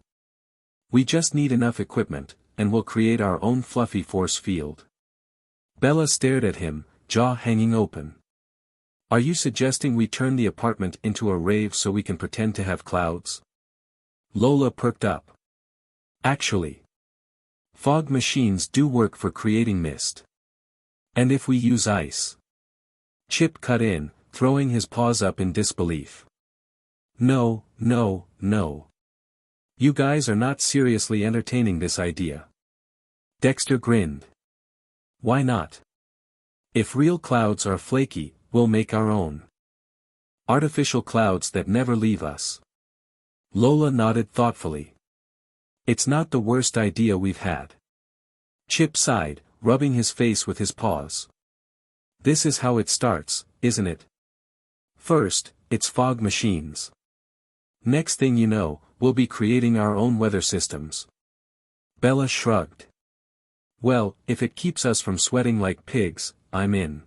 S1: We just need enough equipment, and we'll create our own fluffy force field. Bella stared at him, jaw hanging open. Are you suggesting we turn the apartment into a rave so we can pretend to have clouds? Lola perked up. Actually, fog machines do work for creating mist. And if we use ice? Chip cut in, throwing his paws up in disbelief. No, no, no. You guys are not seriously entertaining this idea. Dexter grinned. Why not? If real clouds are flaky, we'll make our own. Artificial clouds that never leave us. Lola nodded thoughtfully. It's not the worst idea we've had. Chip sighed, rubbing his face with his paws. This is how it starts, isn't it? First, it's fog machines. Next thing you know, we'll be creating our own weather systems. Bella shrugged. Well, if it keeps us from sweating like pigs, I'm in.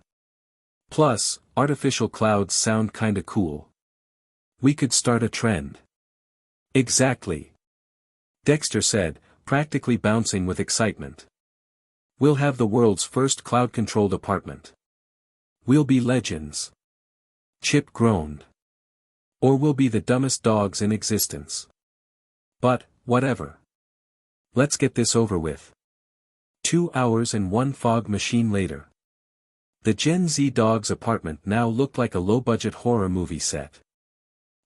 S1: Plus, artificial clouds sound kinda cool. We could start a trend. Exactly. Dexter said, practically bouncing with excitement. We'll have the world's first cloud-controlled apartment. We'll be legends. Chip groaned. Or we'll be the dumbest dogs in existence. But, whatever. Let's get this over with. 2 hours and 1 fog machine later. The GenZDogs apartment now looked like a low-budget horror movie set.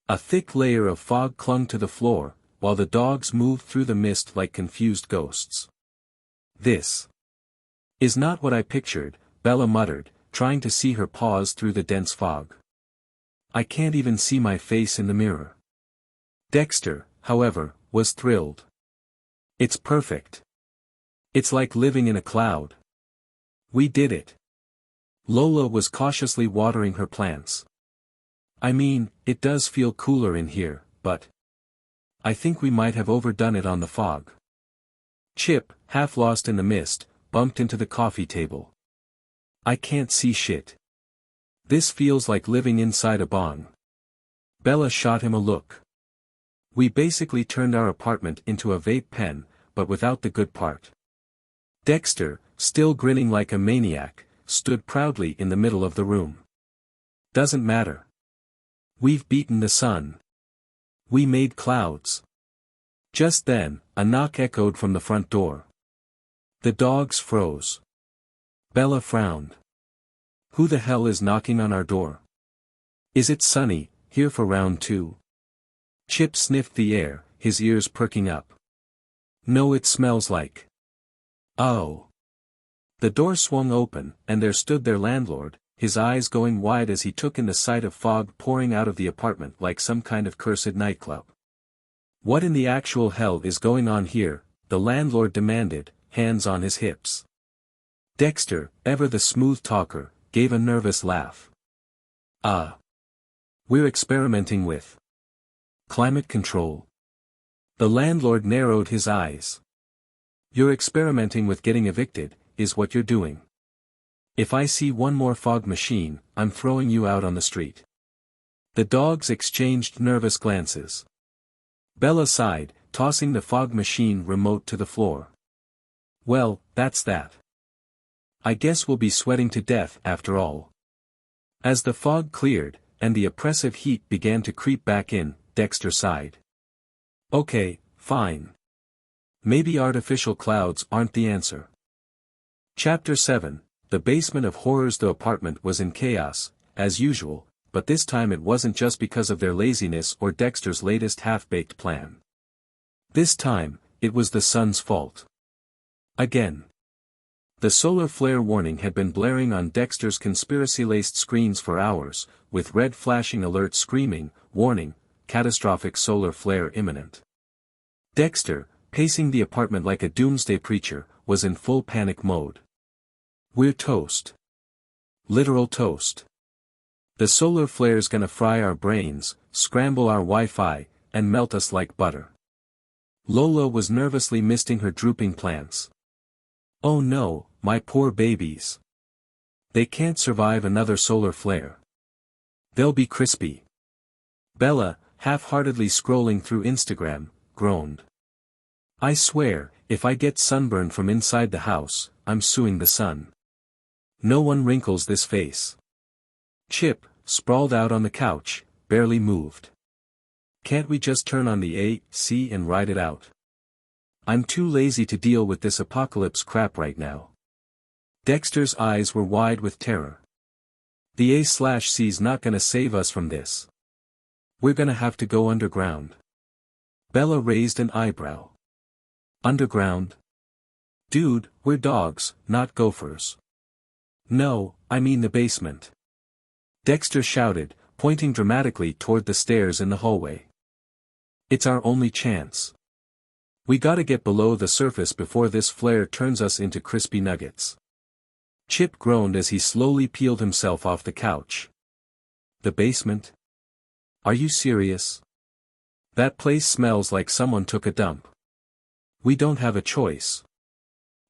S1: A thick layer of fog clung to the floor, while the dogs moved through the mist like confused ghosts. This is not what I pictured, Bella muttered, trying to see her paws through the dense fog. I can't even see my face in the mirror. Dexter, however, was thrilled. It's perfect. It's like living in a cloud. We did it. Lola was cautiously watering her plants. I mean, it does feel cooler in here, but I think we might have overdone it on the fog. Chip, half lost in the mist, bumped into the coffee table. I can't see shit. This feels like living inside a bong. Bella shot him a look. We basically turned our apartment into a vape pen, but without the good part. Dexter, still grinning like a maniac, stood proudly in the middle of the room. Doesn't matter. We've beaten the sun. We made clouds. Just then, a knock echoed from the front door. The dogs froze. Bella frowned. Who the hell is knocking on our door? Is it Sunny, here for round 2? Chip sniffed the air, his ears perking up. No, it smells like. Oh. The door swung open, and there stood their landlord, his eyes going wide as he took in the sight of fog pouring out of the apartment like some kind of cursed nightclub. "What in the actual hell is going on here?" the landlord demanded, hands on his hips. Dexter, ever the smooth talker, gave a nervous laugh. We're experimenting with climate control." The landlord narrowed his eyes. "You're experimenting with getting evicted, is what you're doing. If I see one more fog machine, I'm throwing you out on the street." The dogs exchanged nervous glances. Bella sighed, tossing the fog machine remote to the floor. "Well, that's that. I guess we'll be sweating to death after all." As the fog cleared, and the oppressive heat began to creep back in, Dexter sighed. "Okay, fine. Maybe artificial clouds aren't the answer." Chapter 7, The Basement of Horrors. The apartment was in chaos, as usual, but this time it wasn't just because of their laziness or Dexter's latest half-baked plan. This time, it was the sun's fault. Again. The solar flare warning had been blaring on Dexter's conspiracy-laced screens for hours, with red flashing alerts screaming, "Warning, catastrophic solar flare imminent." Dexter, pacing the apartment like a doomsday preacher, was in full panic mode. "We're toast. Literal toast. The solar flare's gonna fry our brains, scramble our Wi-Fi, and melt us like butter." Lola was nervously misting her drooping plants. "Oh no, my poor babies. They can't survive another solar flare. They'll be crispy." Bella, half-heartedly scrolling through Instagram, groaned. "I swear, if I get sunburn from inside the house, I'm suing the sun. No one wrinkles this face." Chip, sprawled out on the couch, barely moved. "Can't we just turn on the AC and ride it out? I'm too lazy to deal with this apocalypse crap right now." Dexter's eyes were wide with terror. "The A/C's not gonna save us from this. We're gonna have to go underground." Bella raised an eyebrow. "Underground? Dude, we're dogs, not gophers." "No, I mean the basement," Dexter shouted, pointing dramatically toward the stairs in the hallway. "It's our only chance. We gotta get below the surface before this flare turns us into crispy nuggets." Chip groaned as he slowly peeled himself off the couch. "The basement? Are you serious? That place smells like someone took a dump. We don't have a choice."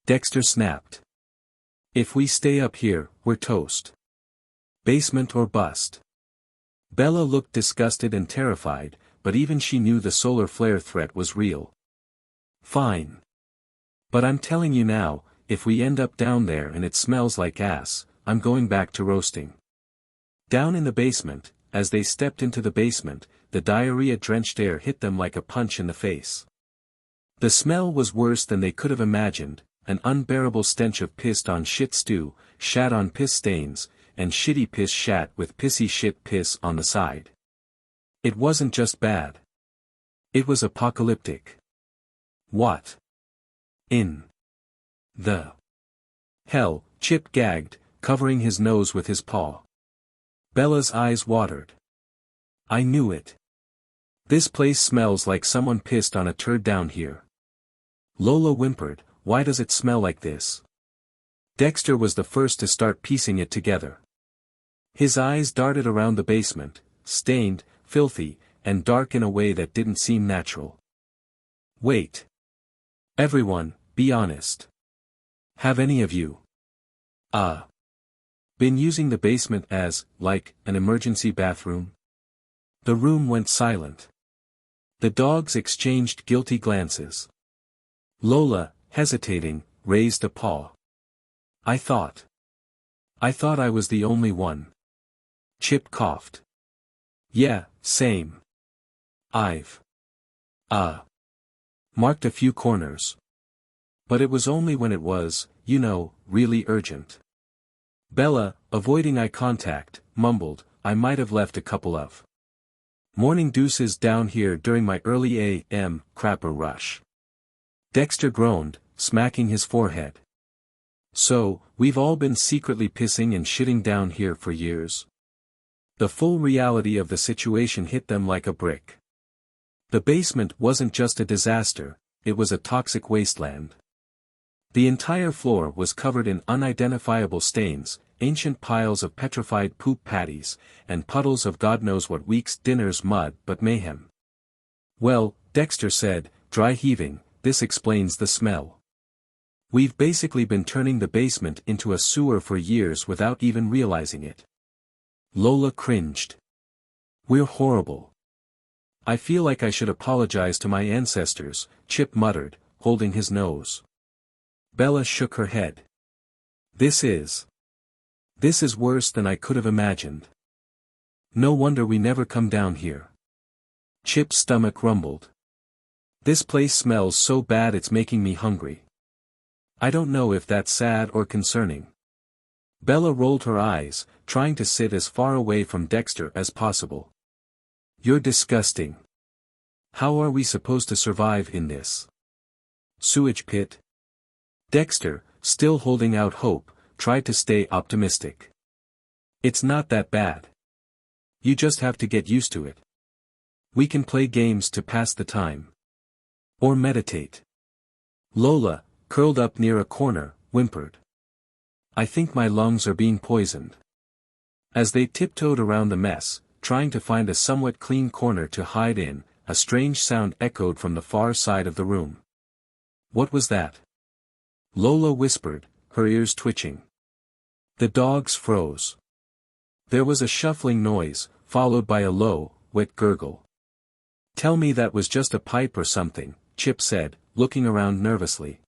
S1: Dexter snapped. "If we stay up here, we're toast. Basement or bust." Bella looked disgusted and terrified, but even she knew the solar flare threat was real. "Fine. But I'm telling you now, if we end up down there and it smells like ass, I'm going back to roasting." Down in the basement, as they stepped into the basement, the diarrhea-drenched air hit them like a punch in the face. The smell was worse than they could have imagined, an unbearable stench of pissed on shit stew, shat on piss stains, and shitty piss shat with pissy shit piss on the side. It wasn't just bad. It was apocalyptic. "What in the hell?" Chip gagged, covering his nose with his paw. Bella's eyes watered. "I knew it. This place smells like someone pissed on a turd down here." Lola whimpered, "Why does it smell like this?" Dexter was the first to start piecing it together. His eyes darted around the basement, stained, filthy, and dark in a way that didn't seem natural. "Wait. Everyone, be honest. Have any of you been using the basement as, like, an emergency bathroom?" The room went silent. The dogs exchanged guilty glances. Lola, hesitating, raised a paw. I thought I was the only one." Chip coughed. "Yeah, same. I've marked a few corners. But it was only when it was, really urgent." Bella, avoiding eye contact, mumbled, "I might have left a couple of morning deuces down here during my early a.m. crapper rush." Dexter groaned, smacking his forehead. So, we've all been secretly pissing and shitting down here for years. The full reality of the situation hit them like a brick. The basement wasn't just a disaster, it was a toxic wasteland. The entire floor was covered in unidentifiable stains, ancient piles of petrified poop patties, and puddles of God knows what week's dinner's mud but mayhem. Well, Dexter said, dry heaving, this explains the smell. We've basically been turning the basement into a sewer for years without even realizing it. Lola cringed. We're horrible. I feel like I should apologize to my ancestors, Chip muttered, holding his nose. Bella shook her head. This is worse than I could have imagined. No wonder we never come down here. Chip's stomach rumbled. This place smells so bad it's making me hungry. I don't know if that's sad or concerning. Bella rolled her eyes, trying to sit as far away from Dexter as possible. You're disgusting. How are we supposed to survive in this sewage pit? Dexter, still holding out hope, tried to stay optimistic. It's not that bad. You just have to get used to it. We can play games to pass the time. Or meditate. Lola, curled up near a corner, whimpered. I think my lungs are being poisoned. As they tiptoed around the mess, trying to find a somewhat clean corner to hide in, a strange sound echoed from the far side of the room. What was that? Lola whispered, her ears twitching. The dogs froze. There was a shuffling noise, followed by a low, wet gurgle. Tell me that was just a pipe or something, Chip said, looking around nervously.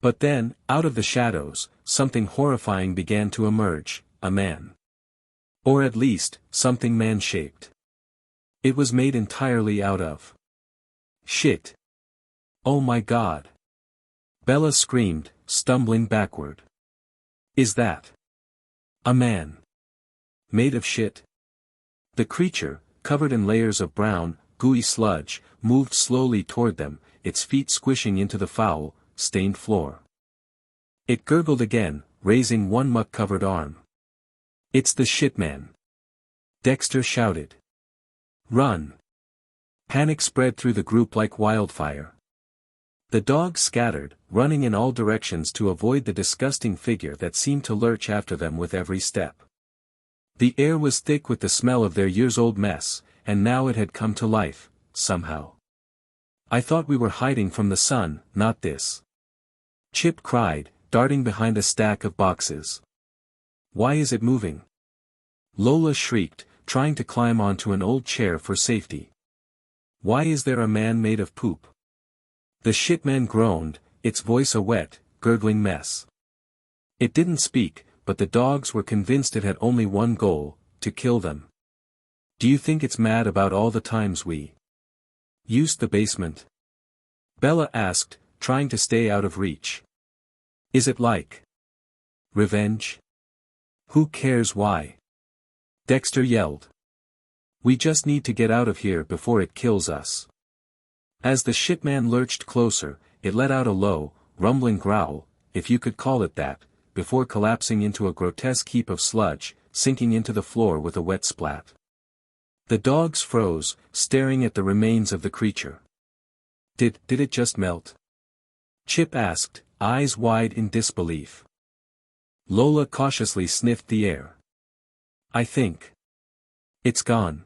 S1: But then, out of the shadows, something horrifying began to emerge, a man. Or at least, something man-shaped. It was made entirely out of shit. Oh my God. Bella screamed, stumbling backward. Is that a man made of shit? The creature, covered in layers of brown, gooey sludge, moved slowly toward them, its feet squishing into the foul, stained floor. It gurgled again, raising one muck-covered arm. It's the shitman. Dexter shouted. Run! Panic spread through the group like wildfire. The dogs scattered, running in all directions to avoid the disgusting figure that seemed to lurch after them with every step. The air was thick with the smell of their years-old mess, and now it had come to life, somehow. I thought we were hiding from the sun, not this. Chip cried, darting behind a stack of boxes. Why is it moving? Lola shrieked, trying to climb onto an old chair for safety. Why is there a man made of poop? The shitman groaned, its voice a wet, gurgling mess. It didn't speak, but the dogs were convinced it had only one goal, to kill them. Do you think it's mad about all the times we used the basement? Bella asked, trying to stay out of reach. Is it like revenge? Who cares why? Dexter yelled. We just need to get out of here before it kills us. As the shitman lurched closer, it let out a low, rumbling growl, if you could call it that, before collapsing into a grotesque heap of sludge, sinking into the floor with a wet splat. The dogs froze, staring at the remains of the creature. Did it just melt? Chip asked, eyes wide in disbelief. Lola cautiously sniffed the air. I think it's gone.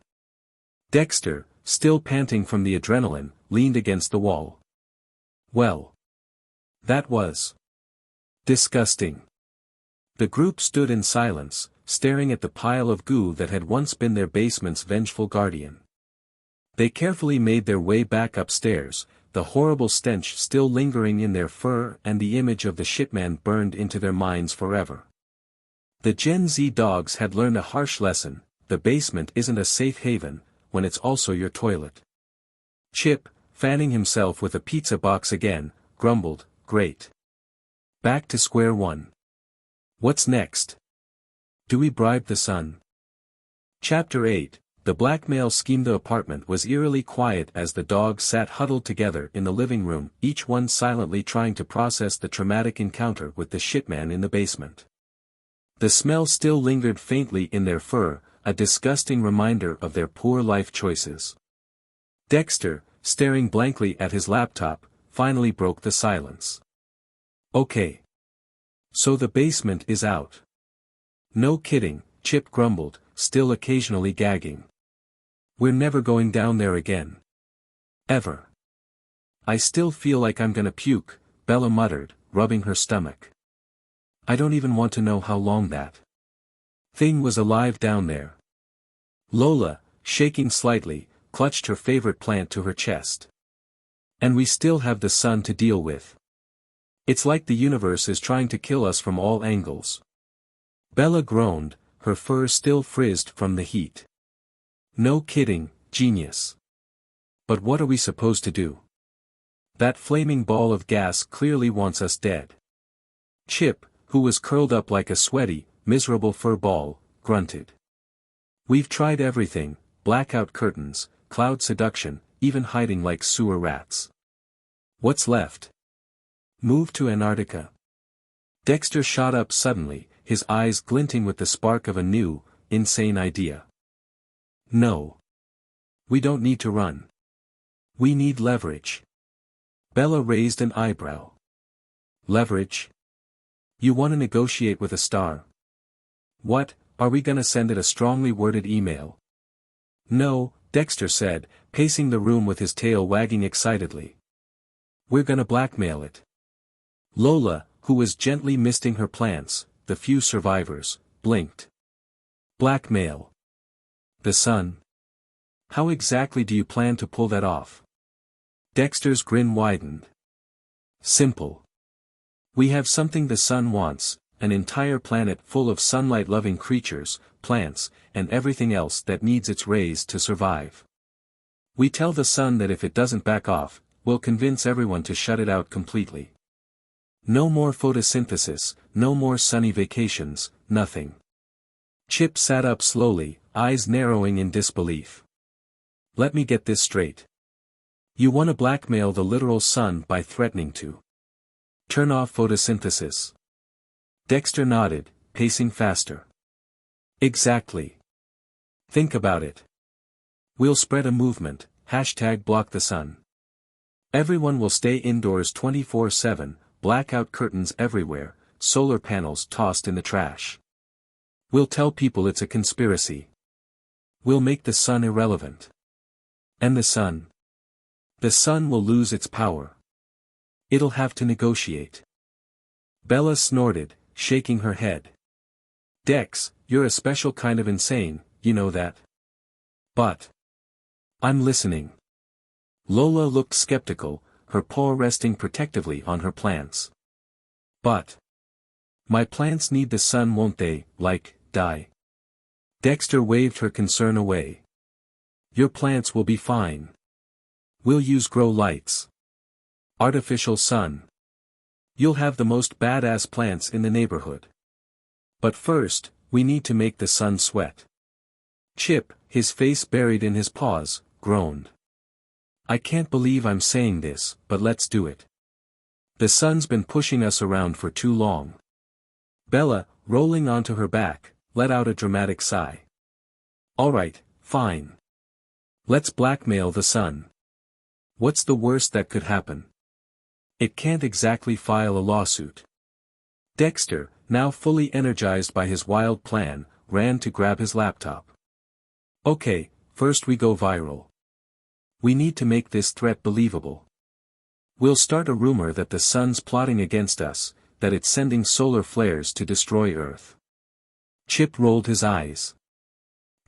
S1: Dexter, still panting from the adrenaline, leaned against the wall. Well, that was disgusting. The group stood in silence, staring at the pile of goo that had once been their basement's vengeful guardian. They carefully made their way back upstairs, the horrible stench still lingering in their fur and the image of the shitman burned into their minds forever. The GenZDogs had learned a harsh lesson: the basement isn't a safe haven, when it's also your toilet. Chip, fanning himself with a pizza box again, grumbled, great. Back to square one. What's next? Do we bribe the sun? Chapter 8, the blackmail scheme. The apartment was eerily quiet as the dogs sat huddled together in the living room, each one silently trying to process the traumatic encounter with the shitman in the basement. The smell still lingered faintly in their fur, a disgusting reminder of their poor life choices. Dexter, staring blankly at his laptop, finally broke the silence. "Okay. So the basement is out." "No kidding," Chip grumbled, still occasionally gagging. "We're never going down there again. Ever." "I still feel like I'm gonna puke," Bella muttered, rubbing her stomach. "I don't even want to know how long that thing was alive down there." Lola, shaking slightly, clutched her favorite plant to her chest. "And we still have the sun to deal with. It's like the universe is trying to kill us from all angles." Bella groaned, her fur still frizzed from the heat. "No kidding, genius. But what are we supposed to do? That flaming ball of gas clearly wants us dead." Chip, who was curled up like a sweaty, miserable fur ball, grunted. "We've tried everything: blackout curtains, cloud seduction, even hiding like sewer rats. What's left? Move to Antarctica." Dexter shot up suddenly, his eyes glinting with the spark of a new, insane idea. "No. We don't need to run. We need leverage." Bella raised an eyebrow. "Leverage? You want to negotiate with a star? What, are we gonna send it a strongly worded email?" "No," Dexter said, pacing the room with his tail wagging excitedly. "We're gonna blackmail it." Lola, who was gently misting her plants, the few survivors, blinked. "Blackmail? The sun? How exactly do you plan to pull that off?" Dexter's grin widened. "Simple. We have something the sun wants, an entire planet full of sunlight-loving creatures, plants, and everything else that needs its rays to survive. We tell the sun that if it doesn't back off, we'll convince everyone to shut it out completely. No more photosynthesis, no more sunny vacations, nothing." Chip sat up slowly, eyes narrowing in disbelief. "Let me get this straight. You want to blackmail the literal sun by threatening to turn off photosynthesis?" Dexter nodded, pacing faster. "Exactly. Think about it. We'll spread a movement, #BlockTheSun. Everyone will stay indoors 24/7, blackout curtains everywhere, solar panels tossed in the trash. We'll tell people it's a conspiracy. We'll make the sun irrelevant. And the sun? The sun will lose its power. It'll have to negotiate." Bella snorted, shaking her head. "Dex, you're a special kind of insane, you know that." "But I'm listening." Lola looked skeptical, her paw resting protectively on her plants. "But my plants need the sun, won't they, like, die?" Dexter waved her concern away. "Your plants will be fine. We'll use grow lights. Artificial sun. You'll have the most badass plants in the neighborhood. But first, we need to make the sun sweat." Chip, his face buried in his paws, groaned. "I can't believe I'm saying this, but let's do it. The sun's been pushing us around for too long." Bella, rolling onto her back, let out a dramatic sigh. "All right, fine. Let's blackmail the sun. What's the worst that could happen? It can't exactly file a lawsuit." Dexter, now fully energized by his wild plan, ran to grab his laptop. "Okay, first we go viral. We need to make this threat believable. We'll start a rumor that the sun's plotting against us, that it's sending solar flares to destroy Earth." Chip rolled his eyes.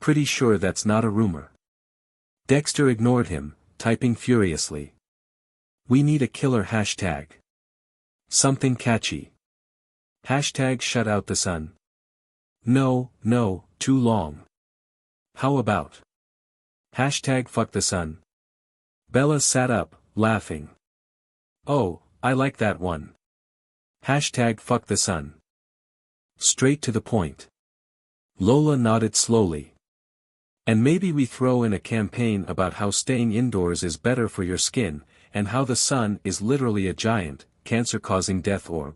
S1: "Pretty sure that's not a rumor." Dexter ignored him, typing furiously. "We need a killer hashtag. Something catchy. #shut out the sun. No, too long. How about #fuck the sun?" Bella sat up, laughing. "Oh, I like that one. #fuck the sun. Straight to the point." Lola nodded slowly. And maybe we throw in a campaign about how staying indoors is better for your skin, and how the sun is literally a giant, cancer-causing death orb.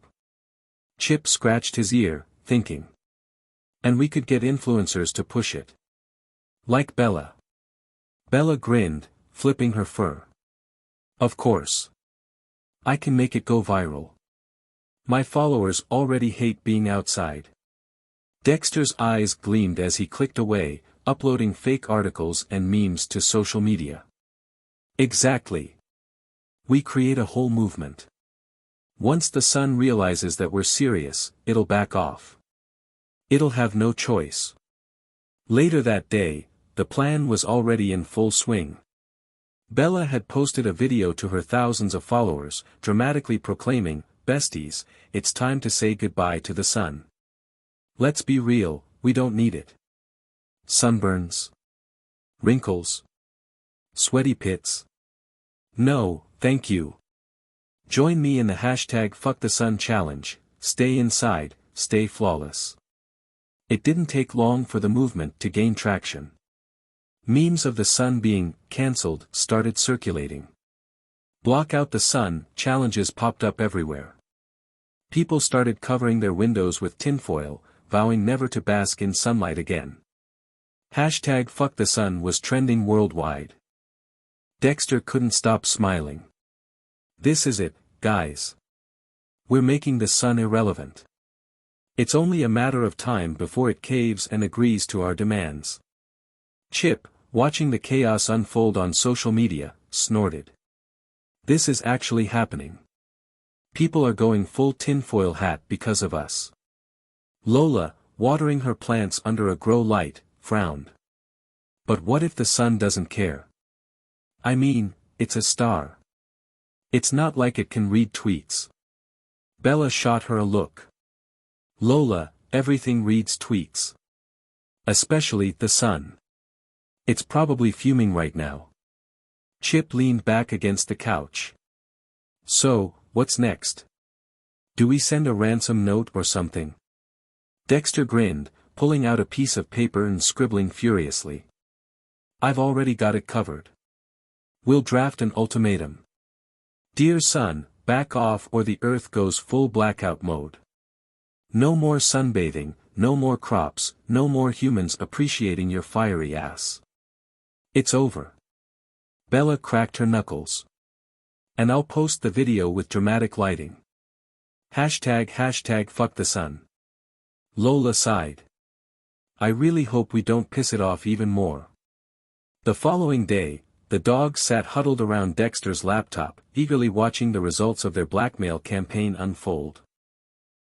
S1: Chip scratched his ear, thinking. And we could get influencers to push it. Like Bella. Bella grinned, flipping her fur. Of course. I can make it go viral. My followers already hate being outside. Dexter's eyes gleamed as he clicked away, uploading fake articles and memes to social media. Exactly. We create a whole movement. Once the sun realizes that we're serious, it'll back off. It'll have no choice. Later that day, the plan was already in full swing. Bella had posted a video to her thousands of followers, dramatically proclaiming, "Besties, it's time to say goodbye to the sun. Let's be real, we don't need it. Sunburns? Wrinkles? Sweaty pits? No, thank you. Join me in the hashtag #FuckTheSun challenge, stay inside, stay flawless." It didn't take long for the movement to gain traction. Memes of the sun being cancelled started circulating. Blackout the sun challenges popped up everywhere. People started covering their windows with tinfoil, vowing never to bask in sunlight again. Hashtag #FuckTheSun was trending worldwide. Dexter couldn't stop smiling. This is it, guys. We're making the sun irrelevant. It's only a matter of time before it caves and agrees to our demands. Chip, watching the chaos unfold on social media, snorted. This is actually happening. People are going full tinfoil hat because of us. Lola, watering her plants under a grow light, frowned. But what if the sun doesn't care? I mean, it's a star. It's not like it can read tweets. Bella shot her a look. Lola, everything reads tweets. Especially the sun. It's probably fuming right now. Chip leaned back against the couch. So, what's next? Do we send a ransom note or something? Dexter grinned, pulling out a piece of paper and scribbling furiously. I've already got it covered. We'll draft an ultimatum. Dear sun, back off or the earth goes full blackout mode. No more sunbathing, no more crops, no more humans appreciating your fiery ass. It's over. Bella cracked her knuckles. And I'll post the video with dramatic lighting. Hashtag #FuckTheSun. Lola sighed. I really hope we don't piss it off even more. The following day, the dogs sat huddled around Dexter's laptop, eagerly watching the results of their blackmail campaign unfold.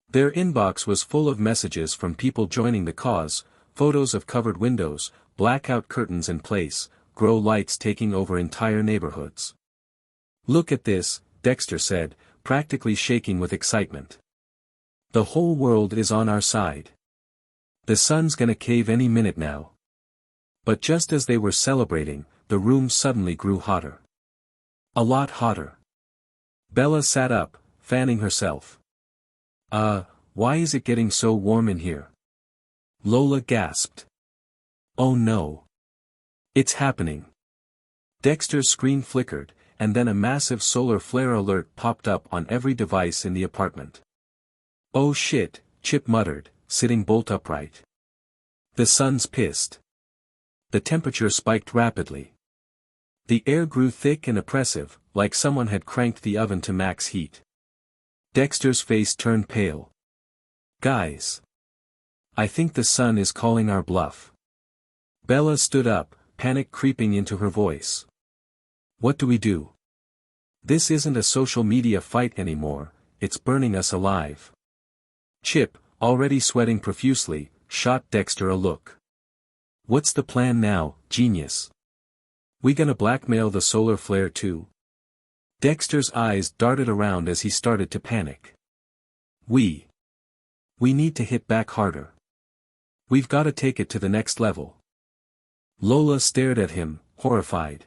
S1: Their inbox was full of messages from people joining the cause, photos of covered windows, blackout curtains in place, grow lights taking over entire neighborhoods. Look at this, Dexter said, practically shaking with excitement. The whole world is on our side. The sun's gonna cave any minute now. But just as they were celebrating, the room suddenly grew hotter. A lot hotter. Bella sat up, fanning herself. Why is it getting so warm in here? Lola gasped. Oh no. It's happening. Dexter's screen flickered, and then a massive solar flare alert popped up on every device in the apartment. Oh shit, Chip muttered, sitting bolt upright. The sun's pissed. The temperature spiked rapidly. The air grew thick and oppressive, like someone had cranked the oven to max heat. Dexter's face turned pale. Guys. I think the sun is calling our bluff. Bella stood up, panic creeping into her voice. What do we do? This isn't a social media fight anymore, it's burning us alive. Chip, already sweating profusely, shot Dexter a look. What's the plan now, genius? We gonna blackmail the solar flare too? Dexter's eyes darted around as he started to panic. We need to hit back harder. We've gotta take it to the next level. Lola stared at him, horrified.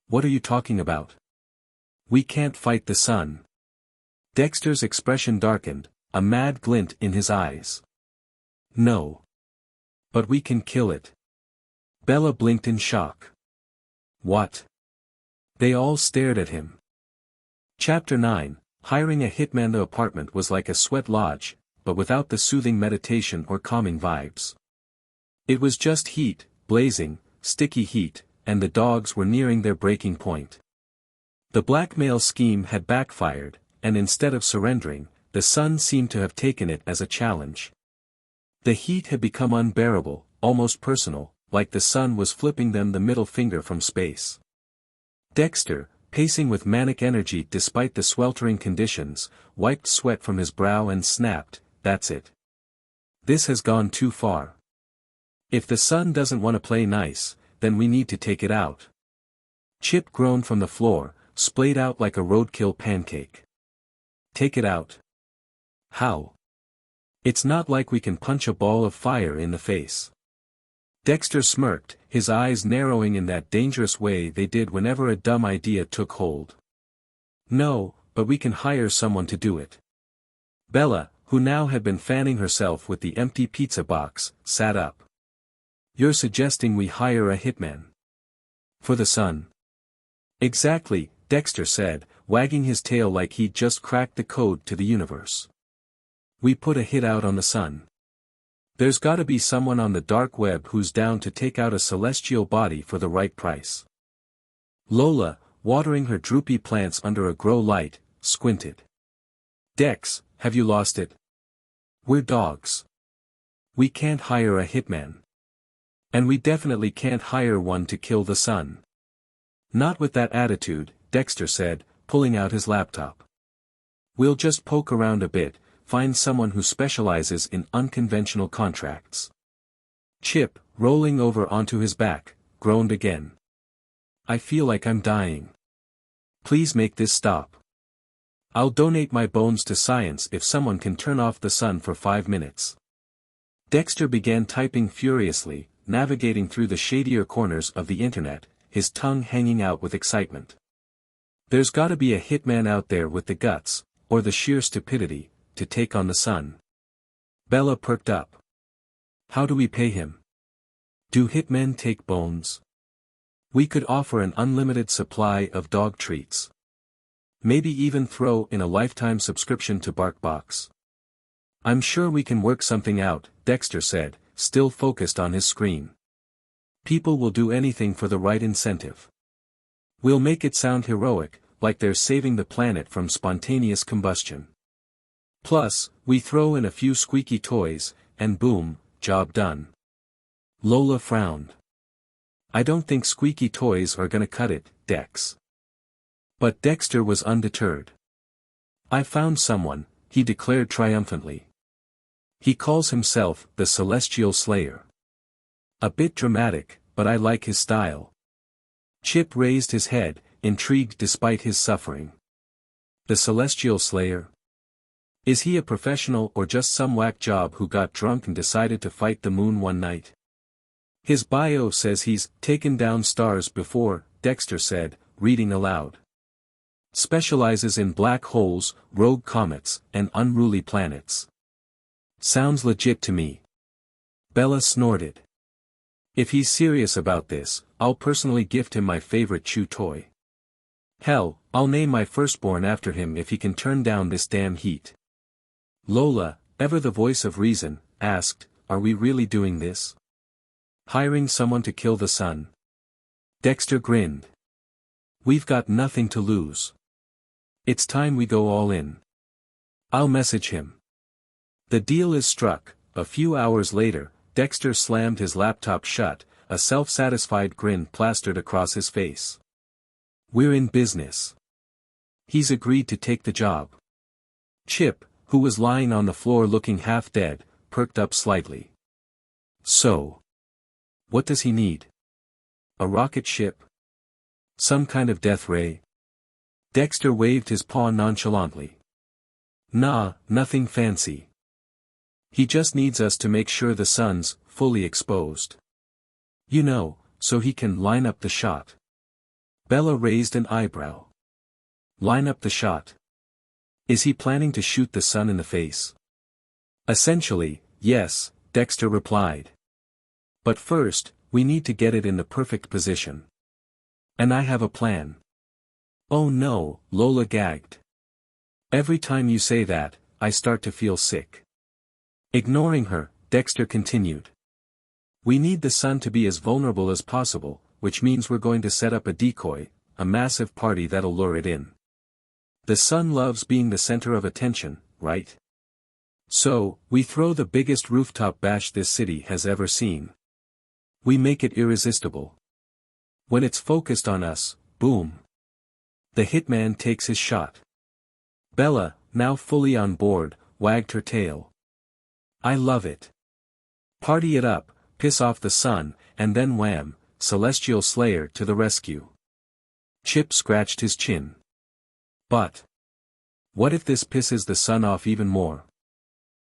S1: What are you talking about? We can't fight the sun. Dexter's expression darkened, a mad glint in his eyes. No. But we can kill it. Bella blinked in shock. What? They all stared at him. Chapter 9, hiring a hitman. The apartment was like a sweat lodge, but without the soothing meditation or calming vibes. It was just heat, blazing, sticky heat, and the dogs were nearing their breaking point. The blackmail scheme had backfired, and instead of surrendering, the sun seemed to have taken it as a challenge. The heat had become unbearable, almost personal, like the sun was flipping them the middle finger from space. Dexter, pacing with manic energy despite the sweltering conditions, wiped sweat from his brow and snapped, "That's it. This has gone too far. If the sun doesn't want to play nice, then we need to take it out." Chip groaned from the floor, splayed out like a roadkill pancake. Take it out? How? It's not like we can punch a ball of fire in the face. Dexter smirked, his eyes narrowing in that dangerous way they did whenever a dumb idea took hold. No, but we can hire someone to do it. Bella, who now had been fanning herself with the empty pizza box, sat up. You're suggesting we hire a hitman? For the sun? Exactly, Dexter said, wagging his tail like he'd just cracked the code to the universe. We put a hit out on the sun. There's gotta be someone on the dark web who's down to take out a celestial body for the right price. Lola, watering her droopy plants under a grow light, squinted. Dex, have you lost it? We're dogs. We can't hire a hitman. And we definitely can't hire one to kill the sun. Not with that attitude, Dexter said, pulling out his laptop. We'll just poke around a bit, find someone who specializes in unconventional contracts. Chip, rolling over onto his back, groaned again. I feel like I'm dying. Please make this stop. I'll donate my bones to science if someone can turn off the sun for 5 minutes. Dexter began typing furiously, navigating through the shadier corners of the internet, his tongue hanging out with excitement. There's gotta be a hitman out there with the guts, or the sheer stupidity, to take on the sun. Bella perked up. How do we pay him? Do hitmen take bones? We could offer an unlimited supply of dog treats. Maybe even throw in a lifetime subscription to BarkBox. I'm sure we can work something out, Dexter said, still focused on his screen. People will do anything for the right incentive. We'll make it sound heroic, like they're saving the planet from spontaneous combustion. Plus, we throw in a few squeaky toys, and boom, job done. Lola frowned. I don't think squeaky toys are gonna cut it, Dex. But Dexter was undeterred. I found someone, he declared triumphantly. He calls himself the Celestial Slayer. A bit dramatic, but I like his style. Chip raised his head, intrigued despite his suffering. The Celestial Slayer? Is he a professional or just some whack job who got drunk and decided to fight the moon one night? His bio says he's taken down stars before, Dexter said, reading aloud. Specializes in black holes, rogue comets, and unruly planets. Sounds legit to me. Bella snorted. If he's serious about this, I'll personally gift him my favorite chew toy. Hell, I'll name my firstborn after him if he can turn down this damn heat. Lola, ever the voice of reason, asked, are we really doing this? Hiring someone to kill the sun? Dexter grinned. We've got nothing to lose. It's time we go all in. I'll message him. The deal is struck. A few hours later, Dexter slammed his laptop shut, a self-satisfied grin plastered across his face. We're in business. He's agreed to take the job. Chip, who was lying on the floor looking half dead, perked up slightly. So. What does he need? A rocket ship? Some kind of death ray? Dexter waved his paw nonchalantly. Nah, nothing fancy. He just needs us to make sure the sun's fully exposed. You know, so he can line up the shot. Bella raised an eyebrow. Line up the shot. Is he planning to shoot the sun in the face? Essentially, yes, Dexter replied. But first, we need to get it in the perfect position. And I have a plan. Oh no, Lola gagged. Every time you say that, I start to feel sick. Ignoring her, Dexter continued. We need the sun to be as vulnerable as possible, which means we're going to set up a decoy, a massive party that'll lure it in. The sun loves being the center of attention, right? So, we throw the biggest rooftop bash this city has ever seen. We make it irresistible. When it's focused on us, boom. The hitman takes his shot. Bella, now fully on board, wagged her tail. I love it. Party it up, piss off the sun, and then wham, celestial slayer to the rescue. Chip scratched his chin. But what if this pisses the sun off even more?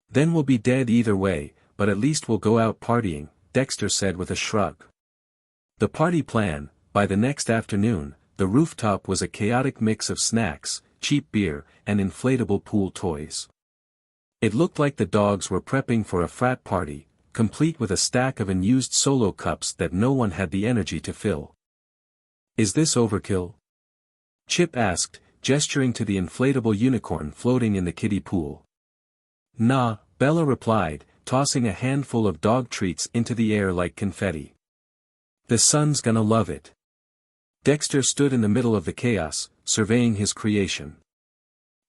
S1: Then we'll be dead either way, but at least we'll go out partying, Dexter said with a shrug. The party plan, by the next afternoon, the rooftop was a chaotic mix of snacks, cheap beer, and inflatable pool toys. It looked like the dogs were prepping for a frat party, complete with a stack of unused solo cups that no one had the energy to fill. Is this overkill? Chip asked, gesturing to the inflatable unicorn floating in the kiddie pool. Nah, Bella replied, tossing a handful of dog treats into the air like confetti. The sun's gonna love it. Dexter stood in the middle of the chaos, surveying his creation.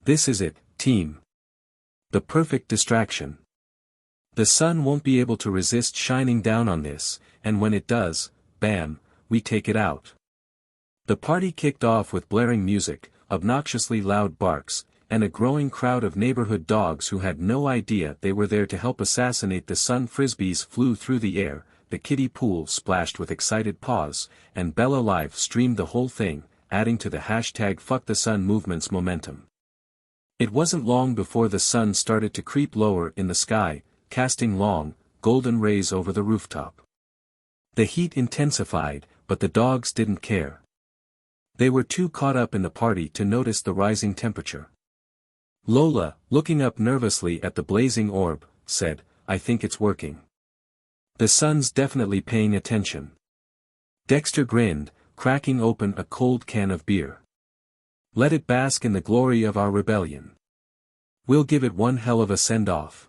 S1: This is it, team. The perfect distraction. The sun won't be able to resist shining down on this, and when it does, bam, we take it out. The party kicked off with blaring music, obnoxiously loud barks, and a growing crowd of neighborhood dogs who had no idea they were there to help assassinate the sun. Frisbees flew through the air, the kiddie pool splashed with excited paws, and Bella live streamed the whole thing, adding to the #FuckTheSun movement's momentum. It wasn't long before the sun started to creep lower in the sky, casting long, golden rays over the rooftop. The heat intensified, but the dogs didn't care. They were too caught up in the party to notice the rising temperature. Lola, looking up nervously at the blazing orb, said, I think it's working. The sun's definitely paying attention. Dexter grinned, cracking open a cold can of beer. Let it bask in the glory of our rebellion. We'll give it one hell of a send-off.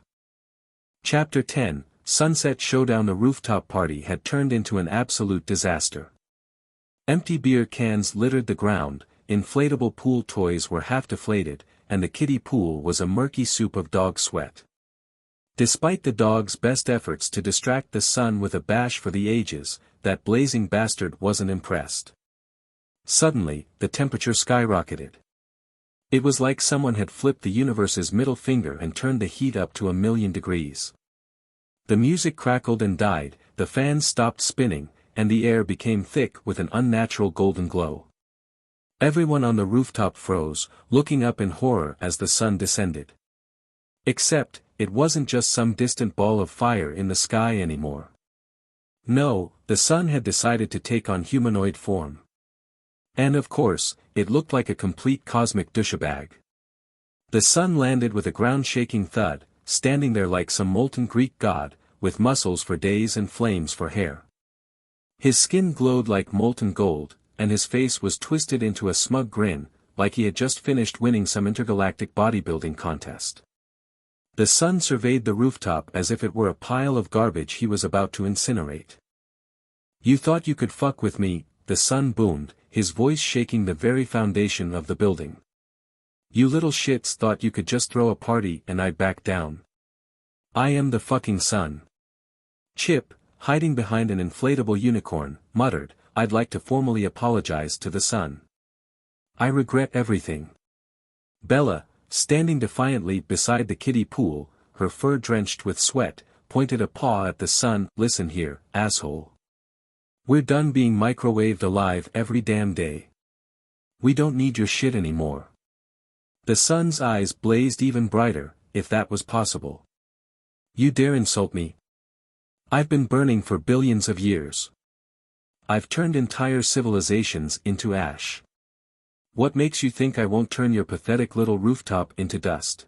S1: Chapter 10, Sunset Showdown. The rooftop party had turned into an absolute disaster. Empty beer cans littered the ground, inflatable pool toys were half deflated, and the kiddie pool was a murky soup of dog sweat. Despite the dogs' best efforts to distract the sun with a bash for the ages, that blazing bastard wasn't impressed. Suddenly, the temperature skyrocketed. It was like someone had flipped the universe's middle finger and turned the heat up to 1,000,000 degrees. The music crackled and died, the fans stopped spinning, and the air became thick with an unnatural golden glow. Everyone on the rooftop froze, looking up in horror as the sun descended. Except, it wasn't just some distant ball of fire in the sky anymore. No, the sun had decided to take on humanoid form. And of course, it looked like a complete cosmic douchebag. The sun landed with a ground-shaking thud, standing there like some molten Greek god, with muscles for days and flames for hair. His skin glowed like molten gold, and his face was twisted into a smug grin, like he had just finished winning some intergalactic bodybuilding contest. The sun surveyed the rooftop as if it were a pile of garbage he was about to incinerate. You thought you could fuck with me, the sun boomed, his voice shaking the very foundation of the building. You little shits thought you could just throw a party and I'd back down. I am the fucking sun. Chip, hiding behind an inflatable unicorn, muttered, I'd like to formally apologize to the sun. I regret everything. Bella, standing defiantly beside the kiddie pool, her fur drenched with sweat, pointed a paw at the sun. Listen here, asshole. We're done being microwaved alive every damn day. We don't need your shit anymore. The sun's eyes blazed even brighter, if that was possible. You dare insult me? I've been burning for billions of years. I've turned entire civilizations into ash. What makes you think I won't turn your pathetic little rooftop into dust?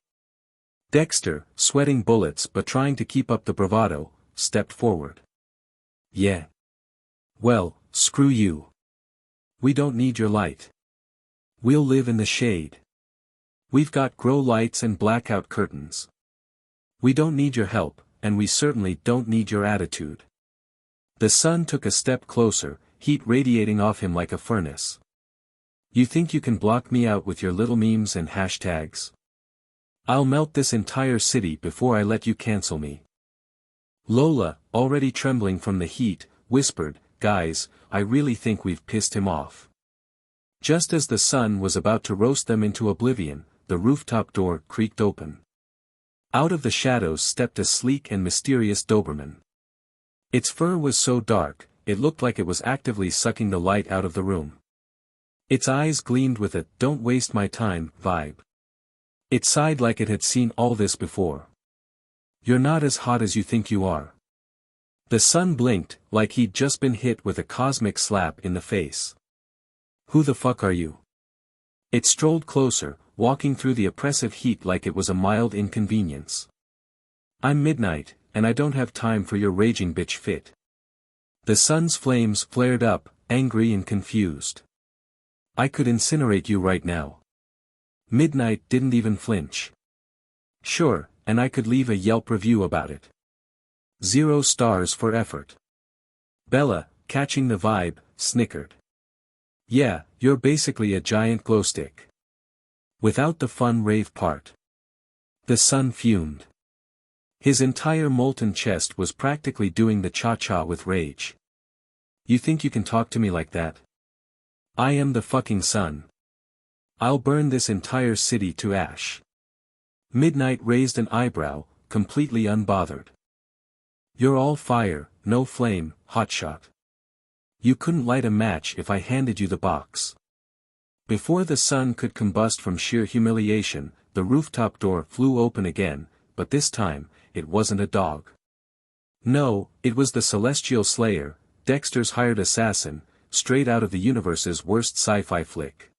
S1: Dexter, sweating bullets but trying to keep up the bravado, stepped forward. Yeah. Well, screw you. We don't need your light. We'll live in the shade. We've got grow lights and blackout curtains. We don't need your help, and we certainly don't need your attitude. The sun took a step closer, heat radiating off him like a furnace. You think you can block me out with your little memes and hashtags? I'll melt this entire city before I let you cancel me. Lola, already trembling from the heat, whispered, "Guys, I really think we've pissed him off." Just as the sun was about to roast them into oblivion, the rooftop door creaked open. Out of the shadows stepped a sleek and mysterious Doberman. Its fur was so dark, it looked like it was actively sucking the light out of the room. Its eyes gleamed with a "don't waste my time" vibe. It sighed like it had seen all this before. "You're not as hot as you think you are." The sun blinked, like he'd just been hit with a cosmic slap in the face. "Who the fuck are you?" It strolled closer, walking through the oppressive heat like it was a mild inconvenience. "I'm Midnight, and I don't have time for your raging bitch fit." The sun's flames flared up, angry and confused. "I could incinerate you right now." Midnight didn't even flinch. "Sure, and I could leave a Yelp review about it. 0 stars for effort." Bella, catching the vibe, snickered. "Yeah, you're basically a giant glowstick. Without the fun rave part." The sun fumed. His entire molten chest was practically doing the cha-cha with rage. "You think you can talk to me like that? I am the fucking sun. I'll burn this entire city to ash." Midnight raised an eyebrow, completely unbothered. "You're all fire, no flame, hotshot. You couldn't light a match if I handed you the box." Before the sun could combust from sheer humiliation, the rooftop door flew open again, but this time, it wasn't a dog. No, it was the Celestial Slayer, Dexter's hired assassin, straight out of the universe's worst sci-fi flick.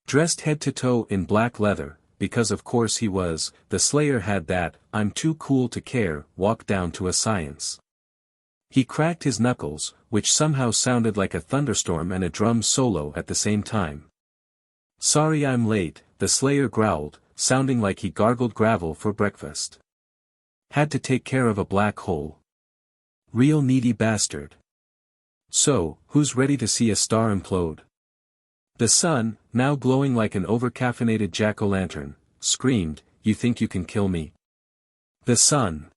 S1: Dressed head to toe in black leather, because of course he was, the Slayer had that "I'm too cool to care" walk down to a science. He cracked his knuckles, which somehow sounded like a thunderstorm and a drum solo at the same time. "Sorry I'm late," the Slayer growled, sounding like he gargled gravel for breakfast. "Had to take care of a black hole. Real needy bastard." "So, who's ready to see a star implode?" The sun, now glowing like an overcaffeinated jack-o'-lantern, screamed, "You think you can kill me?" The sun.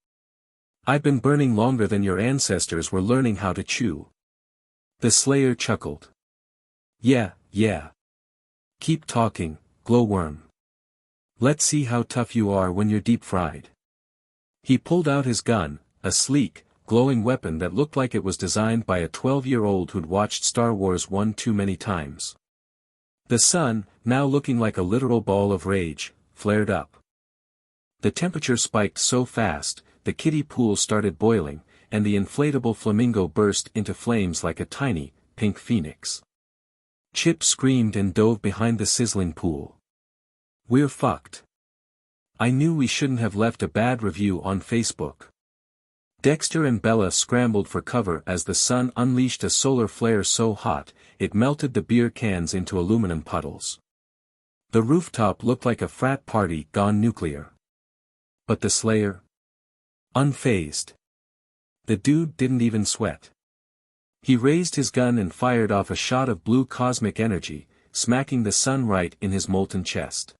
S1: "I've been burning longer than your ancestors were learning how to chew." The Slayer chuckled. Yeah. Keep talking, glowworm. Let's see how tough you are when you're deep-fried." He pulled out his gun, a sleek, glowing weapon that looked like it was designed by a 12-year-old who'd watched Star Wars one too many times. The sun, now looking like a literal ball of rage, flared up. The temperature spiked so fast, the kiddie pool started boiling, and the inflatable flamingo burst into flames like a tiny, pink phoenix. Chip screamed and dove behind the sizzling pool. "We're fucked. I knew we shouldn't have left a bad review on Facebook." Dexter and Bella scrambled for cover as the sun unleashed a solar flare so hot, it melted the beer cans into aluminum puddles. The rooftop looked like a frat party gone nuclear. But the Slayer? Unfazed. The dude didn't even sweat. He raised his gun and fired off a shot of blue cosmic energy, smacking the sun right in his molten chest.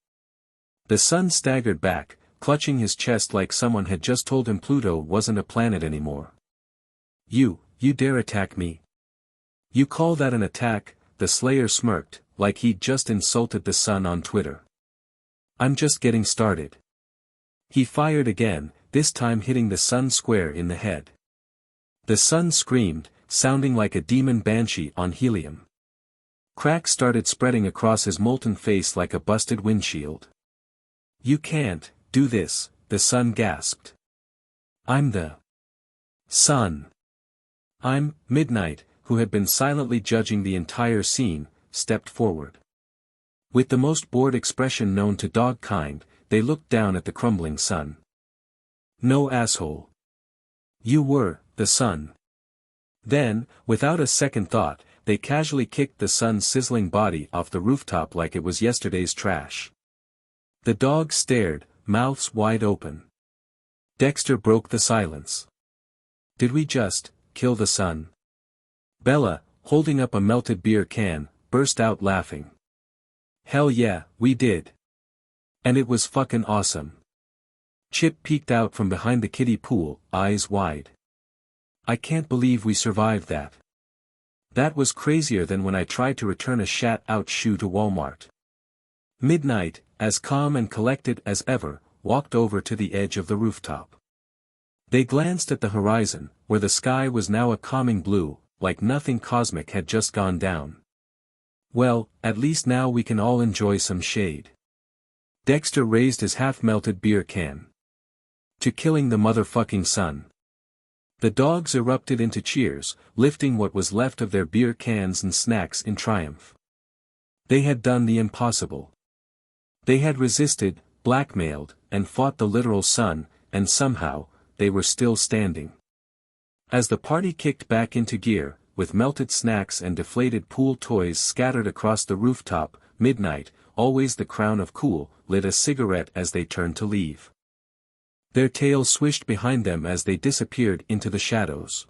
S1: The sun staggered back, clutching his chest like someone had just told him Pluto wasn't a planet anymore. You dare attack me? You call that an attack?" The Slayer smirked, like he'd just insulted the sun on Twitter. "I'm just getting started." He fired again, this time hitting the sun square in the head. The sun screamed, sounding like a demon banshee on helium. Cracks started spreading across his molten face like a busted windshield. "You can't do this," the sun gasped. "I'm the sun." I'm Midnight, who had been silently judging the entire scene, stepped forward. With the most bored expression known to dog kind, they looked down at the crumbling sun. "No asshole. You were the sun." Then, without a second thought, they casually kicked the sun's sizzling body off the rooftop like it was yesterday's trash. The dogs stared, mouths wide open. Dexter broke the silence. Did we just kill the sun? Bella, holding up a melted beer can, burst out laughing. Hell yeah, we did. And it was fucking awesome. Chip peeked out from behind the kiddie pool, eyes wide. I can't believe we survived that. That was crazier than when I tried to return a shat-out shoe to Walmart. Midnight, as calm and collected as ever, walked over to the edge of the rooftop. They glanced at the horizon, where the sky was now a calming blue, like nothing cosmic had just gone down. Well, at least now we can all enjoy some shade. Dexter raised his half-melted beer can. To killing the motherfucking sun. The dogs erupted into cheers, lifting what was left of their beer cans and snacks in triumph. They had done the impossible. They had resisted, blackmailed, and fought the literal sun, and somehow, they were still standing. As the party kicked back into gear, with melted snacks and deflated pool toys scattered across the rooftop, Midnight, always the crown of cool, lit a cigarette as they turned to leave. Their tails swished behind them as they disappeared into the shadows.